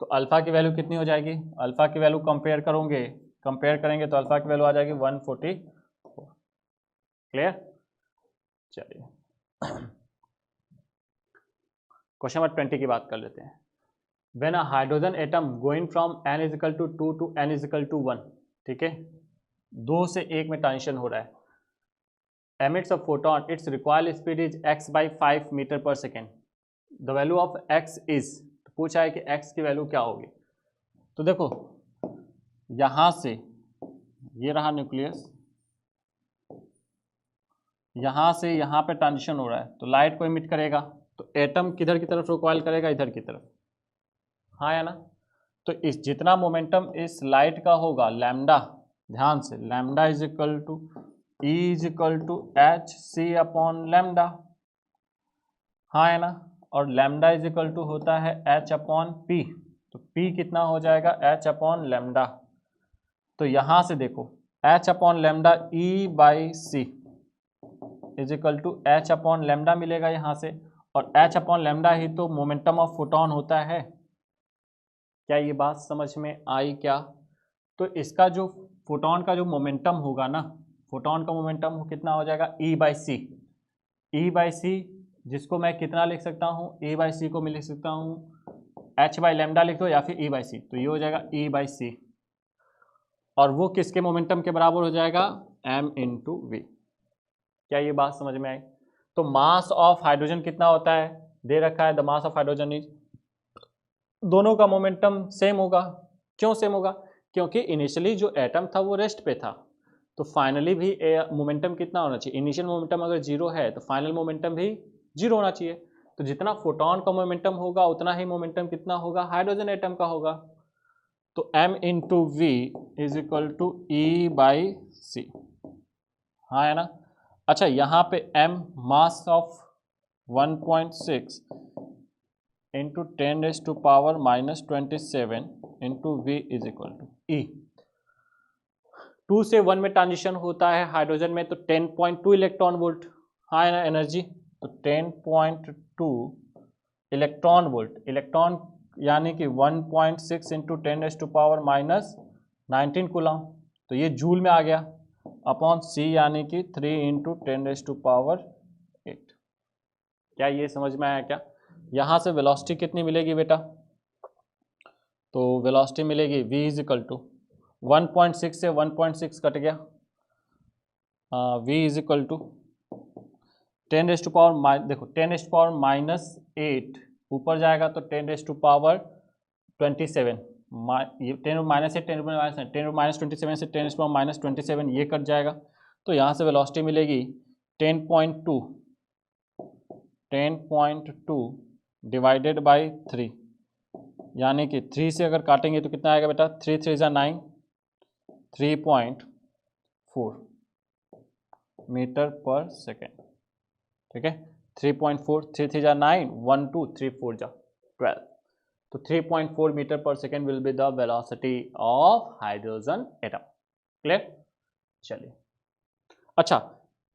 तो अल्फा की वैल्यू कितनी हो जाएगी, अल्फा की वैल्यू कंपेयर करेंगे तो अल्फा की वैल्यू आ जाएगी 144। क्लियर, चलिए क्वेश्चन नंबर 20 की बात कर लेते हैं। When a hydrogen atom going from n=2 to n=1, ठीक है, 2 से 1 में ट्रांजिशन हो रहा है, emits a photon, its recoil speed is x/5 metre per second, the value of x is, तो पूछा है कि x की वैल्यू क्या होगी। तो देखो यहाँ से ये रहा न्यूक्लियस, यहाँ से यहाँ पे ट्रांजिशन हो रहा है तो लाइट को इमिट करेगा, तो एटम किधर की तरफ रिकॉइल करेगा, इधर की तरफ। हाँ या ना। तो इस जितना मोमेंटम इस लाइट का होगा लैम्डा, ध्यान से, lambda is equal to e is equal to h c upon lambda, हाँ है ना। और लैम्डा इज इक्वल टू होता है एच अपॉन पी, तो पी कितना हो जाएगा एच अपॉन लैम्डा। तो यहां से देखो h upon lambda e by c is equal to h upon lambda मिलेगा यहाँ से, और एच अपॉन लैम्डा ही तो मोमेंटम ऑफ फोटोन होता है। क्या ये बात समझ में आई क्या? तो इसका जो फोटोन का जो मोमेंटम होगा ना, फोटोन का मोमेंटम कितना हो जाएगा ई बाई सी। ई बाई सी जिसको मैं कितना लिख सकता हूँ, ए बाई सी को मैं लिख सकता हूँ एच बाई लैम्डा लिख दो या फिर ई बाई सी, तो ये हो जाएगा ई बाई सी। और वो किसके मोमेंटम के बराबर हो जाएगा, एम इंटू वी। क्या ये बात समझ में आई? तो मास ऑफ हाइड्रोजन कितना होता है, दे रखा है the mass of hydrogen is, दोनों का मोमेंटम सेम होगा। क्यों सेम होगा? क्योंकि इनिशियली जो एटम था वो रेस्ट पे था, तो फाइनली भी मोमेंटम कितना होना चाहिए, इनिशियल मोमेंटम अगर जीरो है तो फाइनल मोमेंटम भी जीरो होना चाहिए। तो जितना फोटोन का मोमेंटम होगा उतना ही मोमेंटम कितना होगा, हाइड्रोजन एटम का होगा। तो m into V is equal to E by C, हाँ है ना। अच्छा यहाँ पे m mass of 1.6 into 10⁻⁻27 into V is equal to E. 2 से 1 में ट्रांजिशन होता है हाइड्रोजन में, तो 10.2 इलेक्ट्रॉन वोल्ट, हाँ है ना एनर्जी। तो 10.2 इलेक्ट्रॉन वोल्ट, इलेक्ट्रॉन यानी कि 1.6 इंटू 10⁻⁻19 कूलम, तो ये जूल में आ गया, अपॉन सी यानी कि 3 इंटू 10⁸ क्या ये समझ में आया क्या? यहाँ से वेलोसिटी कितनी मिलेगी बेटा, तो वेलोसिटी मिलेगी v इज इक्वल टू 1.6 से 1.6 कट गया, v इज इक्वल टू 10⁻, देखो 10⁻⁻8 ऊपर जाएगा तो 10⁻27, ये 10-8 10-27 से 10⁻27 ये कट जाएगा, तो यहाँ से वेलोसिटी मिलेगी 10.2 डिवाइडेड बाई 3, यानी कि 3 से अगर काटेंगे तो कितना आएगा बेटा, 3 3 जा 9, 3.4 मीटर पर सेकेंड, ठीक है। 3.4, 3 3 जा 9, 1 2 3 4 जा 12, तो 3.4 metre per second will be the velocity of hydrogen atom. Clear? चलिए अच्छा,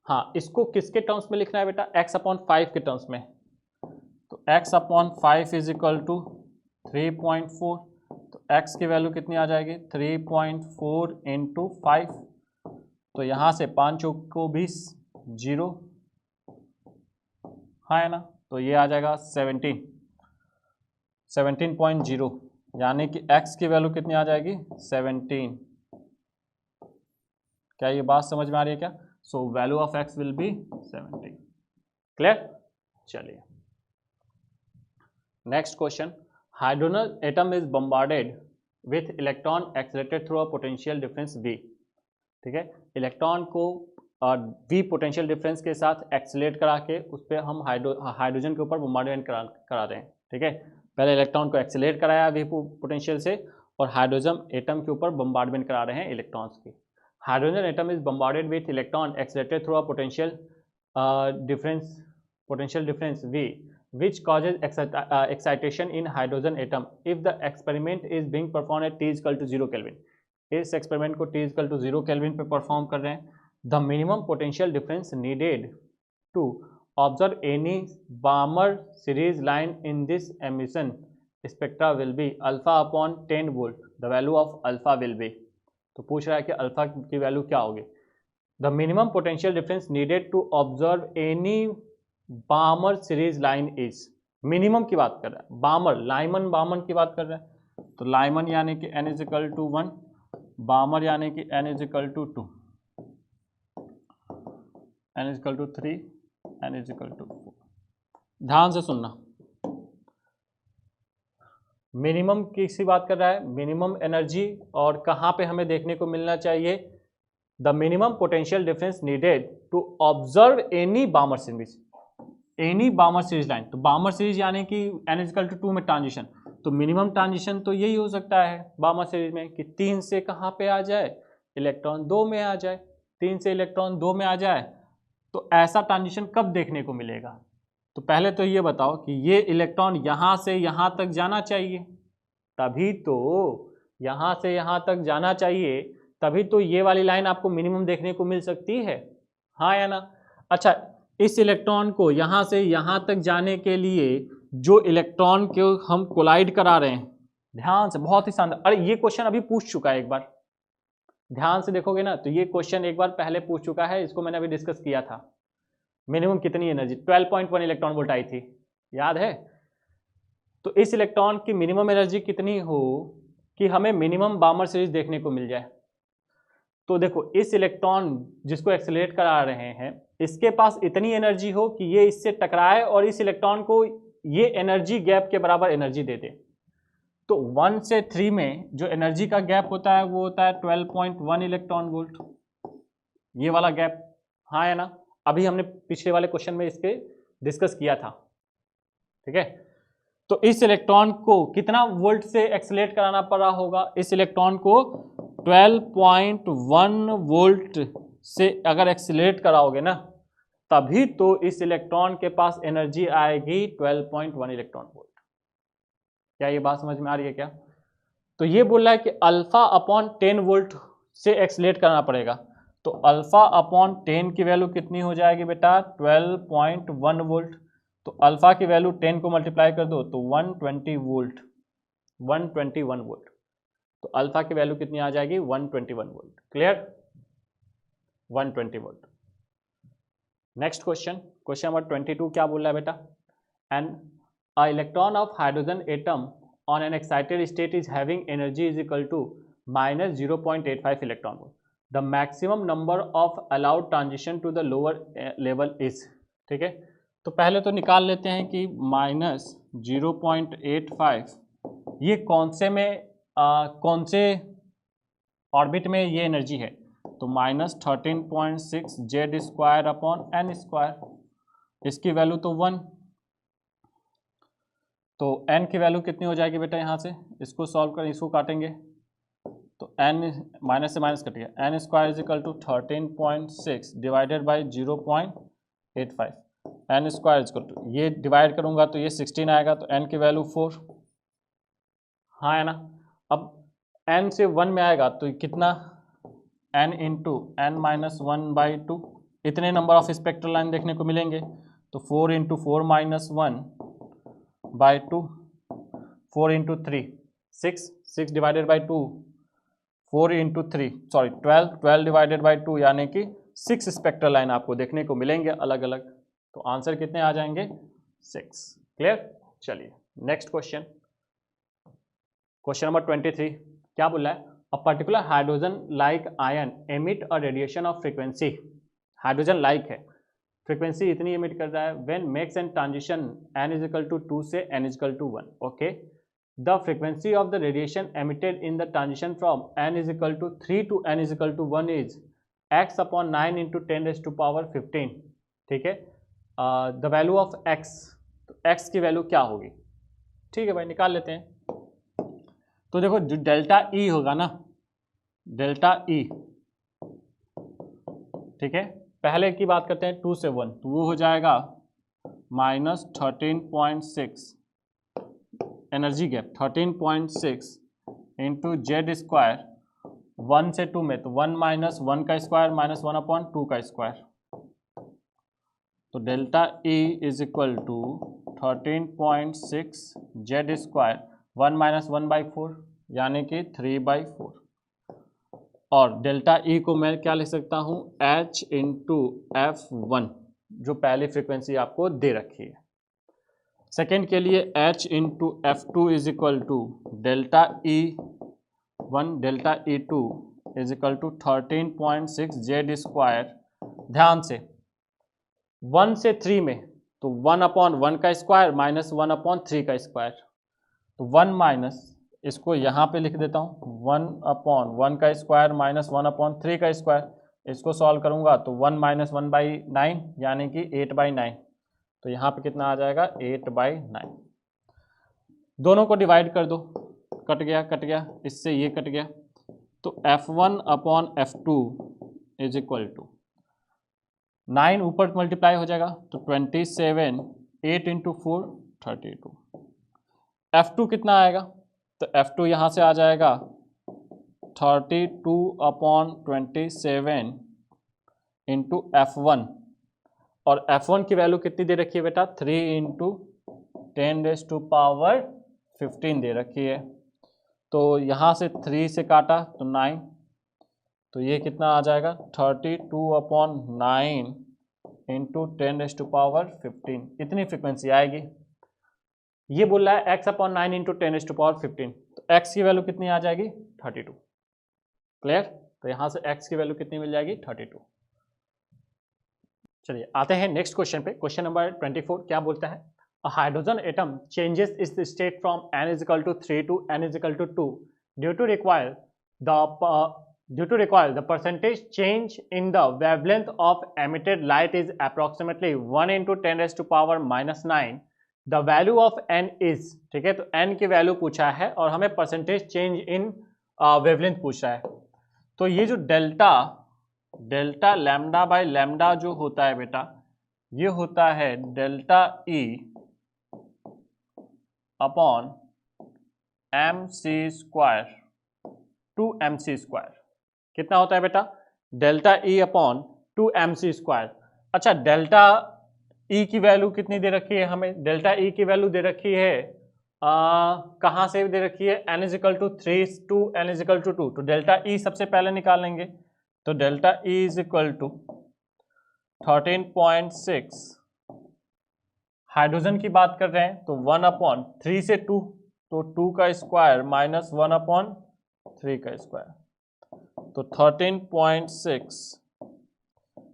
हाँ इसको किसके टर्म्स में लिखना है बेटा, x अपॉन 5 के टर्म्स में। तो x upon 5 is equal to 3.4, तो x की वैल्यू कितनी आ जाएगी, 3.4 इंटू 5, तो यहाँ से 5 चौक को 20, 0, हाँ है ना, तो ये आ जाएगा 17.0, यानी कि x की वैल्यू कितनी आ जाएगी, 17। क्या ये बात समझ में आ रही है क्या? So value of x will be 17। Clear? चलिए next question, hydrogen atom is bombarded with electron accelerated through a potential difference v। ठीक है, इलेक्ट्रॉन को v पोटेंशियल डिफरेंस के साथ एक्सेलरेट करा के उस पर हम हाइड्रोजन के ऊपर बम्बार्डमेंट करा रहे हैं। ठीक है, पहले इलेक्ट्रॉन को एक्सेलरेट कराया v पोटेंशियल से, और हाइड्रोजन एटम के ऊपर बम्बार्डमेंट करा रहे हैं इलेक्ट्रॉन्स की। Hydrogen atom is bombarded with electron accelerated through a potential difference v which causes excitation in hydrogen atom if the experiment is being performed at t is equal to 0 Kelvin। इस experiment को t is equal to 0 Kelvin पे perform कर रहे हैं। The minimum potential difference needed to observe any Balmer series line in this emission spectra will be alpha upon 10 volt, the value of alpha will be. तो पूछ रहा है कि alpha की वैल्यू क्या होगी। The minimum potential difference needed to observe any Balmer series line is, minimum की बात कर रहा है, बार्मर लाइमन बार्मन की बात कर रहा है, तो लाइमन यानी कि n is equal to 1, Balmer यानी कि n is equal to 2, n is equal to 3, n is equal to 4। ध्यान से सुनना, मिनिमम किसी बात कर रहा है, मिनिमम एनर्जी, और कहाँ पे हमें देखने को मिलना चाहिए, the minimum potential difference needed to observe any Balmer series, any Balmer series line. तो बार्मर सीरीज यानी कि n इज इक्वल टू 2 में ट्रांजिशन, तो मिनिमम ट्रांजिशन तो यही हो सकता है बामर सीरीज में कि 3 से कहाँ पे आ जाए, इलेक्ट्रॉन 2 में आ जाए, 3 से इलेक्ट्रॉन 2 में आ जाए। तो ऐसा ट्रांजिशन कब देखने को मिलेगा? तो पहले तो ये बताओ कि ये इलेक्ट्रॉन यहाँ से यहाँ तक जाना चाहिए, तभी तो यहाँ से यहाँ तक जाना चाहिए, तभी तो ये वाली लाइन आपको मिनिमम देखने को मिल सकती है, हाँ या ना? अच्छा, इस इलेक्ट्रॉन को यहाँ से यहाँ तक जाने के लिए जो इलेक्ट्रॉन को हम कोलाइड करा रहे हैं, ध्यान से, बहुत ही शानदार, अरे ये क्वेश्चन अभी पूछ चुका है एक बार, ध्यान से देखोगे ना तो ये क्वेश्चन एक बार पहले पूछ चुका है, इसको मैंने अभी डिस्कस किया था। मिनिमम कितनी एनर्जी 12.1 इलेक्ट्रॉन वोल्ट आई थी, याद है? तो इस इलेक्ट्रॉन की मिनिमम एनर्जी कितनी हो कि हमें मिनिमम बामर सीरीज देखने को मिल जाए? तो देखो, इस इलेक्ट्रॉन जिसको एक्सेलरेट करा रहे हैं, इसके पास इतनी एनर्जी हो कि ये इससे टकराए और इस इलेक्ट्रॉन को ये एनर्जी गैप के बराबर एनर्जी दे दे। तो 1 से 3 में जो एनर्जी का गैप होता है वो होता है 12.1 इलेक्ट्रॉन वोल्ट, ये वाला गैप, हाँ या ना? अभी हमने पिछले वाले क्वेश्चन में इसके डिस्कस किया था, ठीक है? तो इस इलेक्ट्रॉन को कितना वोल्ट से एक्सेलरेट कराना पड़ा होगा? इस इलेक्ट्रॉन को 12.1 वोल्ट से अगर एक्सेलरेट कराओगे ना, तभी तो इस इलेक्ट्रॉन के पास एनर्जी आएगी 12.1 इलेक्ट्रॉन वोल्ट। क्या ये बात समझ में आ रही है क्या? तो ये बोल रहा है कि अल्फा अपॉन 10 वोल्ट से एक्सेलरेट करना पड़ेगा। तो अल्फा अपॉन 10 की वैल्यू कितनी हो जाएगी बेटा? 12.1 वोल्ट। तो अल्फा की वैल्यू 10 को मल्टीप्लाई कर दो तो 120 वोल्ट, 121 वोल्ट। तो अल्फा की वैल्यू कितनी आ जाएगी? 121 volt. Clear? 120 volt. Next question, question number 22 क्या बोल रहा है बेटा? And a electron of hydrogen atom on an excited state is having energy is equal to minus 0.85 electron volt. The maximum number of allowed transition to the lower level is, ठीक है? तो पहले तो निकाल लेते हैं कि माइनस 0.85 ये कौन से में कौन से ऑर्बिट में ये एनर्जी है? तो minus 13.6 Z square upon n square, इसकी वैल्यू तो 1, तो n की वैल्यू कितनी हो जाएगी बेटा? यहाँ से इसको सॉल्व करें, इसको काटेंगे तो n माइनस से माइनस कट गया, n square is equal to 13.6 divided by 0.85, n square is equal to, ये डिवाइड करूँगा तो ये 16 आएगा, तो n की वैल्यू 4, हाँ है ना? अब n से 1 में आएगा तो कितना? n इंटू एन माइनस 1/2, इतने नंबर ऑफ स्पेक्ट्रल लाइन देखने को मिलेंगे। तो 4 into 4 minus 1/2, 4 into 3 6 divided by 2, 4 into 3 sorry 12 divided by 2, यानी कि 6 स्पेक्ट्रल लाइन आपको देखने को मिलेंगे अलग अलग। तो आंसर कितने आ जाएंगे? 6। क्लियर? चलिए नेक्स्ट क्वेश्चन, क्वेश्चन नंबर 23 क्या बोला है? A particular hydrogen like ion emit a radiation of frequency, hydrogen like है, फ्रीक्वेंसी इतनी एमिट कर रहा है, when makes an transition n is equal to 2 से n is equal to 1, okay. The frequency of the radiation emitted in the transition from n is equal to 3 to n is equal to 1 is x upon 9 into 10⁻15, ठीक है। The value of x, तो x की value क्या होगी? ठीक है भाई, निकाल लेते हैं। तो देखो जो डेल्टा E होगा ना, डेल्टा E, ठीक है, पहले की बात करते हैं 2 से 1, तो वो हो जाएगा minus 13.6 energy gap 13.6 into Z square 1 से 2 में, तो 1 माइनस 1 का स्क्वायर माइनस 1 अपॉन 2 का स्क्वायर, तो delta E is equal to 13.6 Z square 1 minus 1/4 यानी कि 3/4, और डेल्टा E को मैं क्या लिख सकता हूँ? H इंटू F1, जो पहली फ्रीक्वेंसी आपको दे रखी है। सेकेंड के लिए H into F2 is equal to delta E1 delta E2 is equal to 13.6 Z square, ध्यान से 1 से 3 में, तो 1 अपॉन 1 का स्क्वायर माइनस 1 अपॉन 3 का स्क्वायर, तो 1 माइनस, इसको यहाँ पे लिख देता हूँ, 1 अपॉन 1 का स्क्वायर माइनस 1 अपॉन 3 का स्क्वायर, इसको सॉल्व करूँगा तो 1 माइनस 1/9 यानी कि 8/9, तो यहाँ पे कितना आ जाएगा? 8/9। दोनों को डिवाइड कर दो, कट गया, इससे ये कट गया, तो F1 upon F2 is equal to 9 ऊपर मल्टीप्लाई हो जाएगा तो 27, 8 इंटू 4 32। F2 कितना आएगा, तो F2 यहाँ से आ जाएगा 32 अपॉन 27 इंटू F1, और F1 की वैल्यू कितनी दे रखी है बेटा, 3 इंटू 10⁻15 दे रखी है। तो यहाँ से 3 से काटा तो 9, तो ये कितना आ जाएगा 32 अपॉन 9 इंटू 10⁻15, इतनी फ्रिक्वेंसी आएगी। ये बोल रहा है x अपॉन 9 इंटू 10⁻15, तो x की वैल्यू कितनी आ जाएगी 32। क्लियर, तो यहाँ से x की वैल्यू कितनी मिल जाएगी 32। चलिए आते हैं नेक्स्ट क्वेश्चन पे। क्वेश्चन नंबर 24 क्या बोलता है, a hydrogen atom changes its state from n=3 to n=2 due to require the percentage change in the wavelength of emitted light is approximately 1 into 10⁻⁻9, the value of n is, ठीक है, तो n की value पूछा है और हमें percentage change in wavelength पूछ रहा है। तो ये जो डेल्टा लैम्डा बाय लैम्डा जो होता है बेटा, ये होता है delta E upon mc² 2mc²। कितना होता है बेटा, डेल्टा ई अपॉन 2mc²। अच्छा, डेल्टा ई की वैल्यू कितनी दे रखी है हमें, डेल्टा ई की वैल्यू दे रखी है कहाँ से दे रखी है, n=3 to n=2, तो डेल्टा ई सबसे पहले निकाल लेंगे। तो delta E is equal to 13.6, hydrogen की बात कर रहे हैं तो 1/3 से 2, तो 2 का स्क्वायर माइनस 1/3 का स्क्वायर, तो 13.6,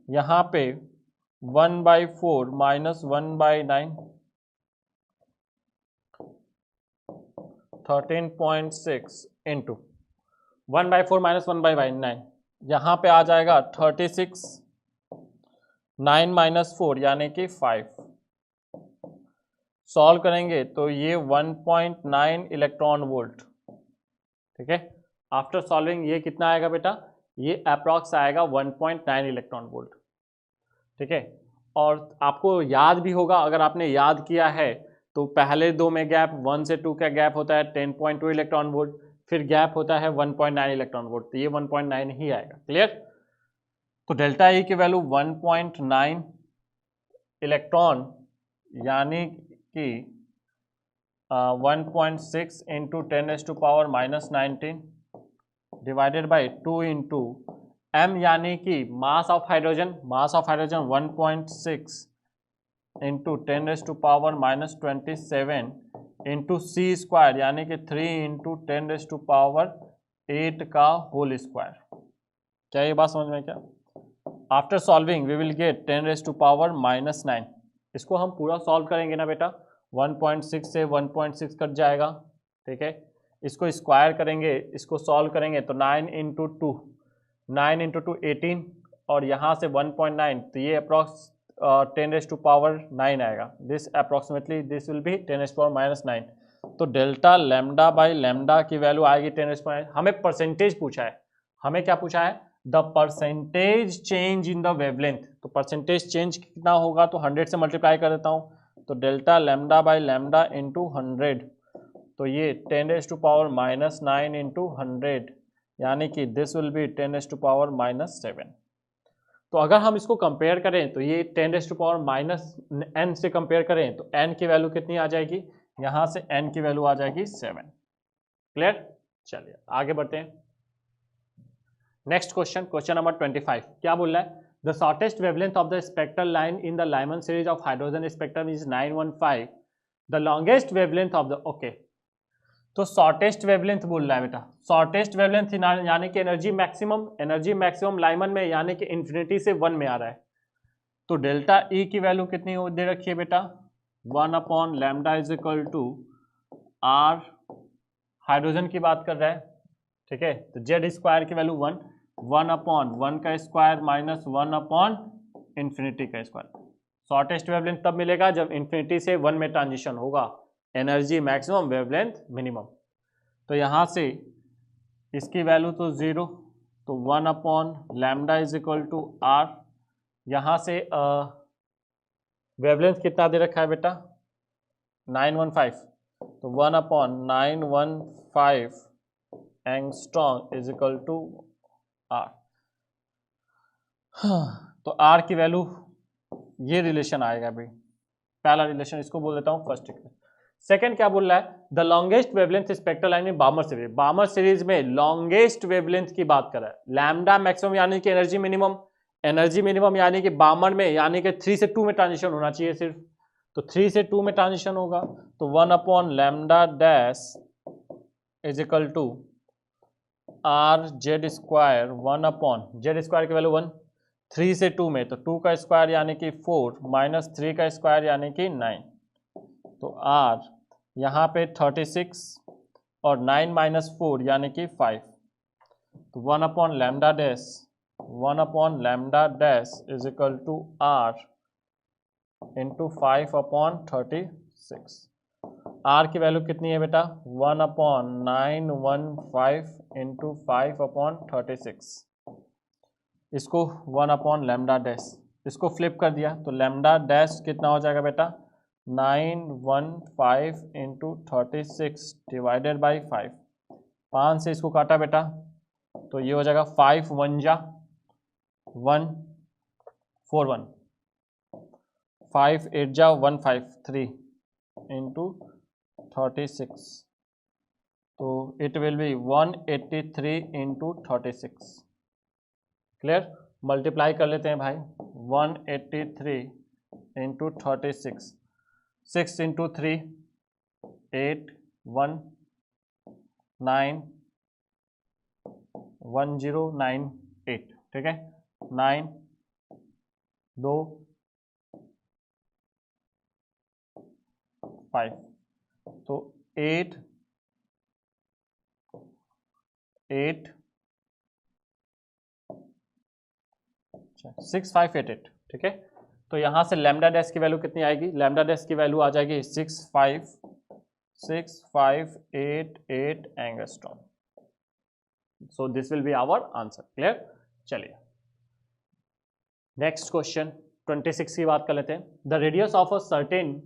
यहाँ पे 1/4 माइनस 1/9, 13.6 इंटू 1/4 माइनस 1/9, यहाँ पे आ जाएगा 36, 9 माइनस 4 यानी कि 5। सॉल्व करेंगे तो ये 1.9 इलेक्ट्रॉन वोल्ट, ठीक है। आफ्टर सॉल्विंग ये कितना आएगा बेटा, ये अप्रॉक्स आएगा 1.9 इलेक्ट्रॉन वोल्ट, ठीक है। और आपको याद भी होगा, अगर आपने याद किया है तो पहले दो में गैप 1 से 2 का गैप होता है 10.2 इलेक्ट्रॉन वोल्ट, फिर गैप होता है 1.9 इलेक्ट्रॉन वोल्ट, तो ये 1.9 ही आएगा। क्लियर, तो डेल्टा ई की वैल्यू 1.9 इलेक्ट्रॉन यानी कि 1.6 into 10⁻⁻19 divided by 2 into m यानी कि mass of hydrogen 1.6 into 10⁻⁻27 into c square यानी कि 3 इंटू 10⁻8 का होल स्क्वायर। क्या ये बात समझ में, क्या after solving we will get 10⁻⁻9। इसको हम पूरा सॉल्व करेंगे ना बेटा, 1.6 से 1.6 कट जाएगा, ठीक है। इसको स्क्वायर करेंगे, इसको सॉल्व करेंगे तो 9 इंटू 2 18, और यहाँ से 1.9, तो ये अप्रॉक्स 10⁻9 आएगा। This approximately this will B 10⁻⁻9। तो डेल्टा लैम्डा बाई लैम्डा की वैल्यू आएगी 10⁻। हमें परसेंटेज पूछा है, हमें क्या पूछा है, the percentage change in the wavelength. तो परसेंटेज चेंज कितना होगा, तो 100 से मल्टीप्लाई कर देता हूँ, तो delta lambda by lambda into 100, तो ये 10⁻⁻9 इंटू 100 यानी कि दिस विल बी 10⁻⁻7। तो अगर हम इसको कंपेयर करें तो ये 10⁻⁻n से कंपेयर करें तो n की वैल्यू कितनी आ जाएगी, यहाँ से n की वैल्यू आ जाएगी 7। क्लियर, चलिए आगे बढ़ते हैं। नेक्स्ट क्वेश्चन, क्वेश्चन नंबर 25 क्या बोल रहा है, the shortest wavelength of the spectral line in the Lyman series of hydrogen spectrum is 915, the longest wavelength of the, okay, तो शॉर्टेस्ट वेवलेंथ बोल रहा है बेटा, शॉर्टेस्ट वेवलेंथ यानी कि एनर्जी मैक्सिमम लाइमन में यानी कि इन्फिनिटी से 1 में आ रहा है। तो डेल्टा ई की वैल्यू कितनी दे रखी है बेटा, 1/λ is equal to R, hydrogen की बात कर रहा है, ठीक है। तो जेड स्क्वायर की वैल्यू 1/1 का स्क्वायर माइनस 1/∞ का स्क्वायर। शॉर्टेस्ट वेवलेंथ तब मिलेगा जब इन्फिनिटी से 1 में ट्रांजिशन होगा, एनर्जी मैक्सिमम, वेवलेंथ मिनिमम। तो यहाँ से इसकी वैल्यू तो 0, तो 1/λ इज इक्वल टू आर। यहाँ से वेवलेंथ कितना दे रखा है बेटा, 915, तो 1/915 angstrom is equal to r. तो आर की वैल्यू ये रिलेशन आएगा भाई, पहला रिलेशन इसको बोल देता हूँ फर्स्ट इक्वेशन। सेकंड क्या बोल रहा है, the longest wavelength spectral line in Barmer series. Barmer series में लॉन्गेस्ट वेवलेंथ की बात कर रहा है। लैम्डा मैक्सिमम यानी कि एनर्जी मिनिमम, एनर्जी मिनिमम यानी कि बार्मर में यानी कि 3 से 2 में ट्रांजिशन होना चाहिए सिर्फ, तो 3 से 2 में ट्रांजिशन होगा, तो 1/λ is equal to are Z square, 1/जेड स्क्वायर की वैल्यू 1, 3 से 2 में, तो 2 का स्क्वायर यानी कि 4 माइनस 3 का स्क्वायर यानी कि 9, तो आर यहाँ पे 36 और 9 माइनस 4 यानी कि 5, तो 1/λ is equal to R into 5/36। R की वैल्यू कितनी है बेटा, 1/915 इंटू 5/36। इसको 1/λ, इसको फ्लिप कर दिया तो λ' कितना हो जाएगा बेटा, 915 इंटू 36 डिवाइडेड बाई 5। 5 से इसको काटा बेटा तो ये हो जाएगा 5 1 जा 1 4 1, 5 8 जा 1 5 3 इंटू 36, तो it will be 183 into 36। Clear, multiply कर लेते हैं भाई, 183 इंटू 36, 6 इंटू 3 8 1 9 1098, ठीक है, 9 2 5, तो 8 8 6588, ठीक है। तो यहाँ से λ' की वैल्यू कितनी आएगी, λ' की वैल्यू आ जाएगी 6588 angstrom. So this will be our answer. Clear, चलिए नेक्स्ट क्वेश्चन 26 की बात कर लेते हैं। The radius of a certain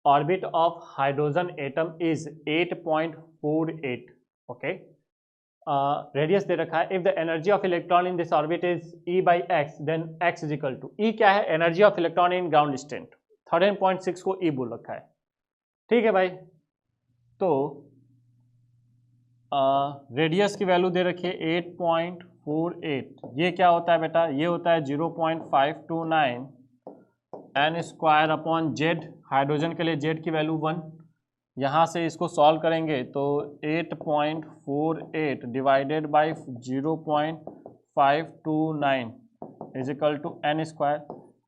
orbit of hydrogen atom is 8.48, okay. Radius दे रखा है, if the energy of electron in this orbit is E by x, then x is equal to, E क्या है, energy of electron in ground state, 13.6 को E बोल रखा है, ठीक है भाई। तो रेडियस की वैल्यू दे रखी है 8.48, ये क्या होता है बेटा, ये होता है 0.529 n square upon Z, hydrogen के लिए जेड की वैल्यू 1, यहाँ से इसको सॉल्व करेंगे तो 8.48 divided by 0.529 is equal to n square,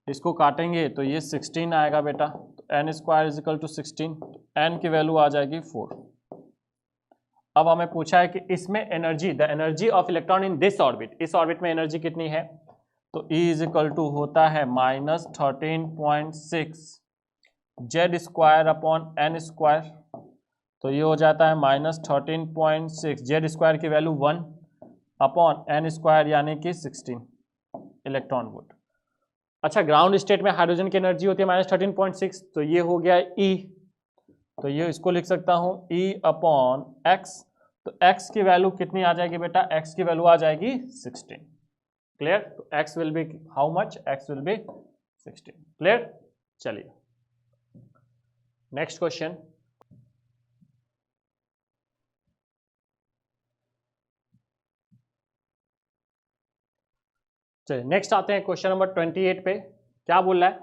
इसको काटेंगे तो ये 16 आएगा बेटा, तो n square is equal to 16, n की वैल्यू आ जाएगी 4। अब हमें पूछा है कि इसमें energy, the energy of electron in this orbit, इस ऑर्बिट में एनर्जी कितनी है, तो E इज इक्वल टू होता है -13.6 Z square upon n square, तो ये हो जाता है -13.6, जेड स्क्वायर की वैल्यू 1 अपॉन एन स्क्वायर यानी कि 16 इलेक्ट्रॉन वोल्ट। अच्छा, ग्राउंड स्टेट में हाइड्रोजन की एनर्जी होती है -13.6, तो ये हो गया E, तो ये इसको लिख सकता हूँ E अपॉन एक्स, तो x की वैल्यू कितनी आ जाएगी बेटा, x की वैल्यू आ जाएगी 16। क्लियर, तो x will B how much, x will B 16। Clear, चलिए नेक्स्ट क्वेश्चन। चलिए नेक्स्ट आते हैं क्वेश्चन नंबर 28 पे। क्या बोल रहा है,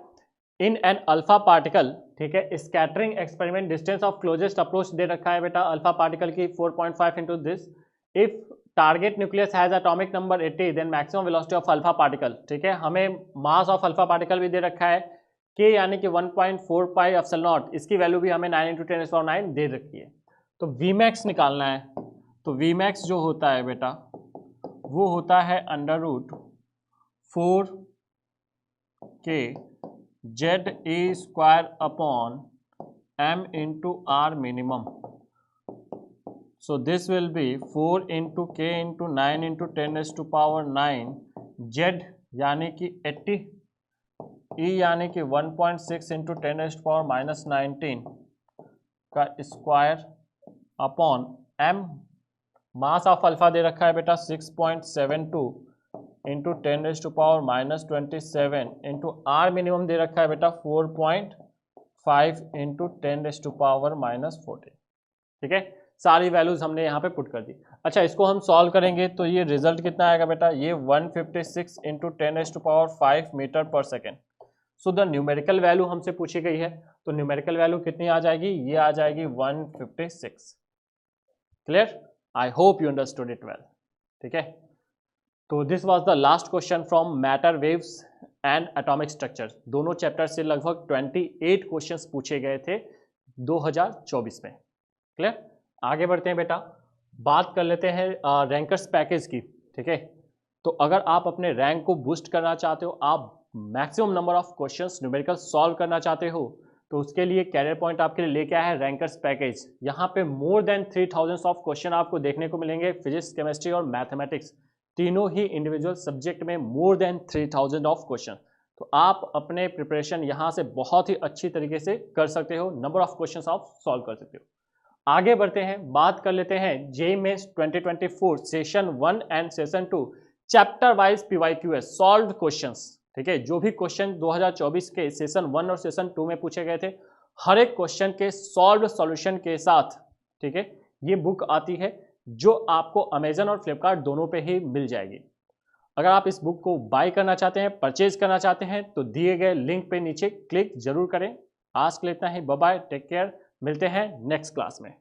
इन एन अल्फा पार्टिकल, ठीक है, scattering experiment distance of closest approach दे रखा है बेटा अल्फा पार्टिकल की 4.5 into this, if target nucleus has atomic number 80 then maximum velocity of alpha particle, ठीक है। हमें मास ऑफ अल्फा पार्टिकल भी दे रखा है के यानी कि 1.4 पाई एप्सिलॉन नॉट, इसकी वैल्यू भी हमें 9 × 10⁹ दे रखी है। तो Vmax निकालना है, तो Vmax जो होता है बेटा वो होता है √4 के Z A square upon m into r minimum. So this will be 4 into k into 9 into 10 raised to power 9 z यानी कि 80 e यानी कि 1.6 into 10 raised to power minus 19 का square upon m mass of alpha दे रखा है बेटा 6.72 into 10 raise to power minus 27 into R minimum दे रखा है बेटा 4.5 into 10 raise to power minus 14. ठीक है, सारी वैल्यूज हमने यहाँ पे पुट कर दी. अच्छा, इसको हम सॉल्व करेंगे तो ये रिजल्ट कितना आएगा बेटा, ये 156 into 10 raise to power 5 metre per second. So the numerical value हमसे पूछी गई है, तो न्यूमेरिकल वैल्यू कितनी आ जाएगी, ये आ जाएगी 156. Clear? I hope you understood it well. ठीक है, तो this was the last question from matter waves and atomic structure. दोनों चैप्टर से लगभग 28 क्वेश्चंस पूछे गए थे 2024 में. क्लियर? आगे बढ़ते हैं बेटा, बात कर लेते हैं रैंकर्स पैकेज की. ठीक है, तो अगर आप अपने रैंक को बूस्ट करना चाहते हो, आप maximum number of questions numerical solve करना चाहते हो, तो उसके लिए कैरियर पॉइंट आपके लिए लेके आया है रैंकर्स पैकेज. यहाँ पे मोर देन 3000 ऑफ क्वेश्चन आपको देखने को मिलेंगे. फिजिक्स, केमिस्ट्री और मैथमेटिक्स तीनों ही इंडिविजुअल सब्जेक्ट में मोर देन 3000 ऑफ क्वेश्चन. तो आप अपने प्रिपरेशन यहाँ से बहुत ही अच्छी तरीके से कर सकते हो, नंबर ऑफ क्वेश्चंस आप सॉल्व कर सकते हो. आगे बढ़ते हैं, बात कर लेते हैं JEE mains 2024 session 1 and session 2 chapter wise PYQs solved questions. ठीक है, जो भी क्वेश्चन 2024 के सेशन 1 और सेशन 2 में पूछे गए थे, हर एक क्वेश्चन के सॉल्व्ड सॉल्यूशन के साथ, ठीक है, ये बुक आती है जो आपको अमेजन और फ्लिपकार्ट दोनों पे ही मिल जाएगी. अगर आप इस बुक को बाय करना चाहते हैं, परचेज करना चाहते हैं, तो दिए गए लिंक पे नीचे क्लिक जरूर करें. आज के लिए इतना ही. बाय बाय, टेक केयर, मिलते हैं नेक्स्ट क्लास में.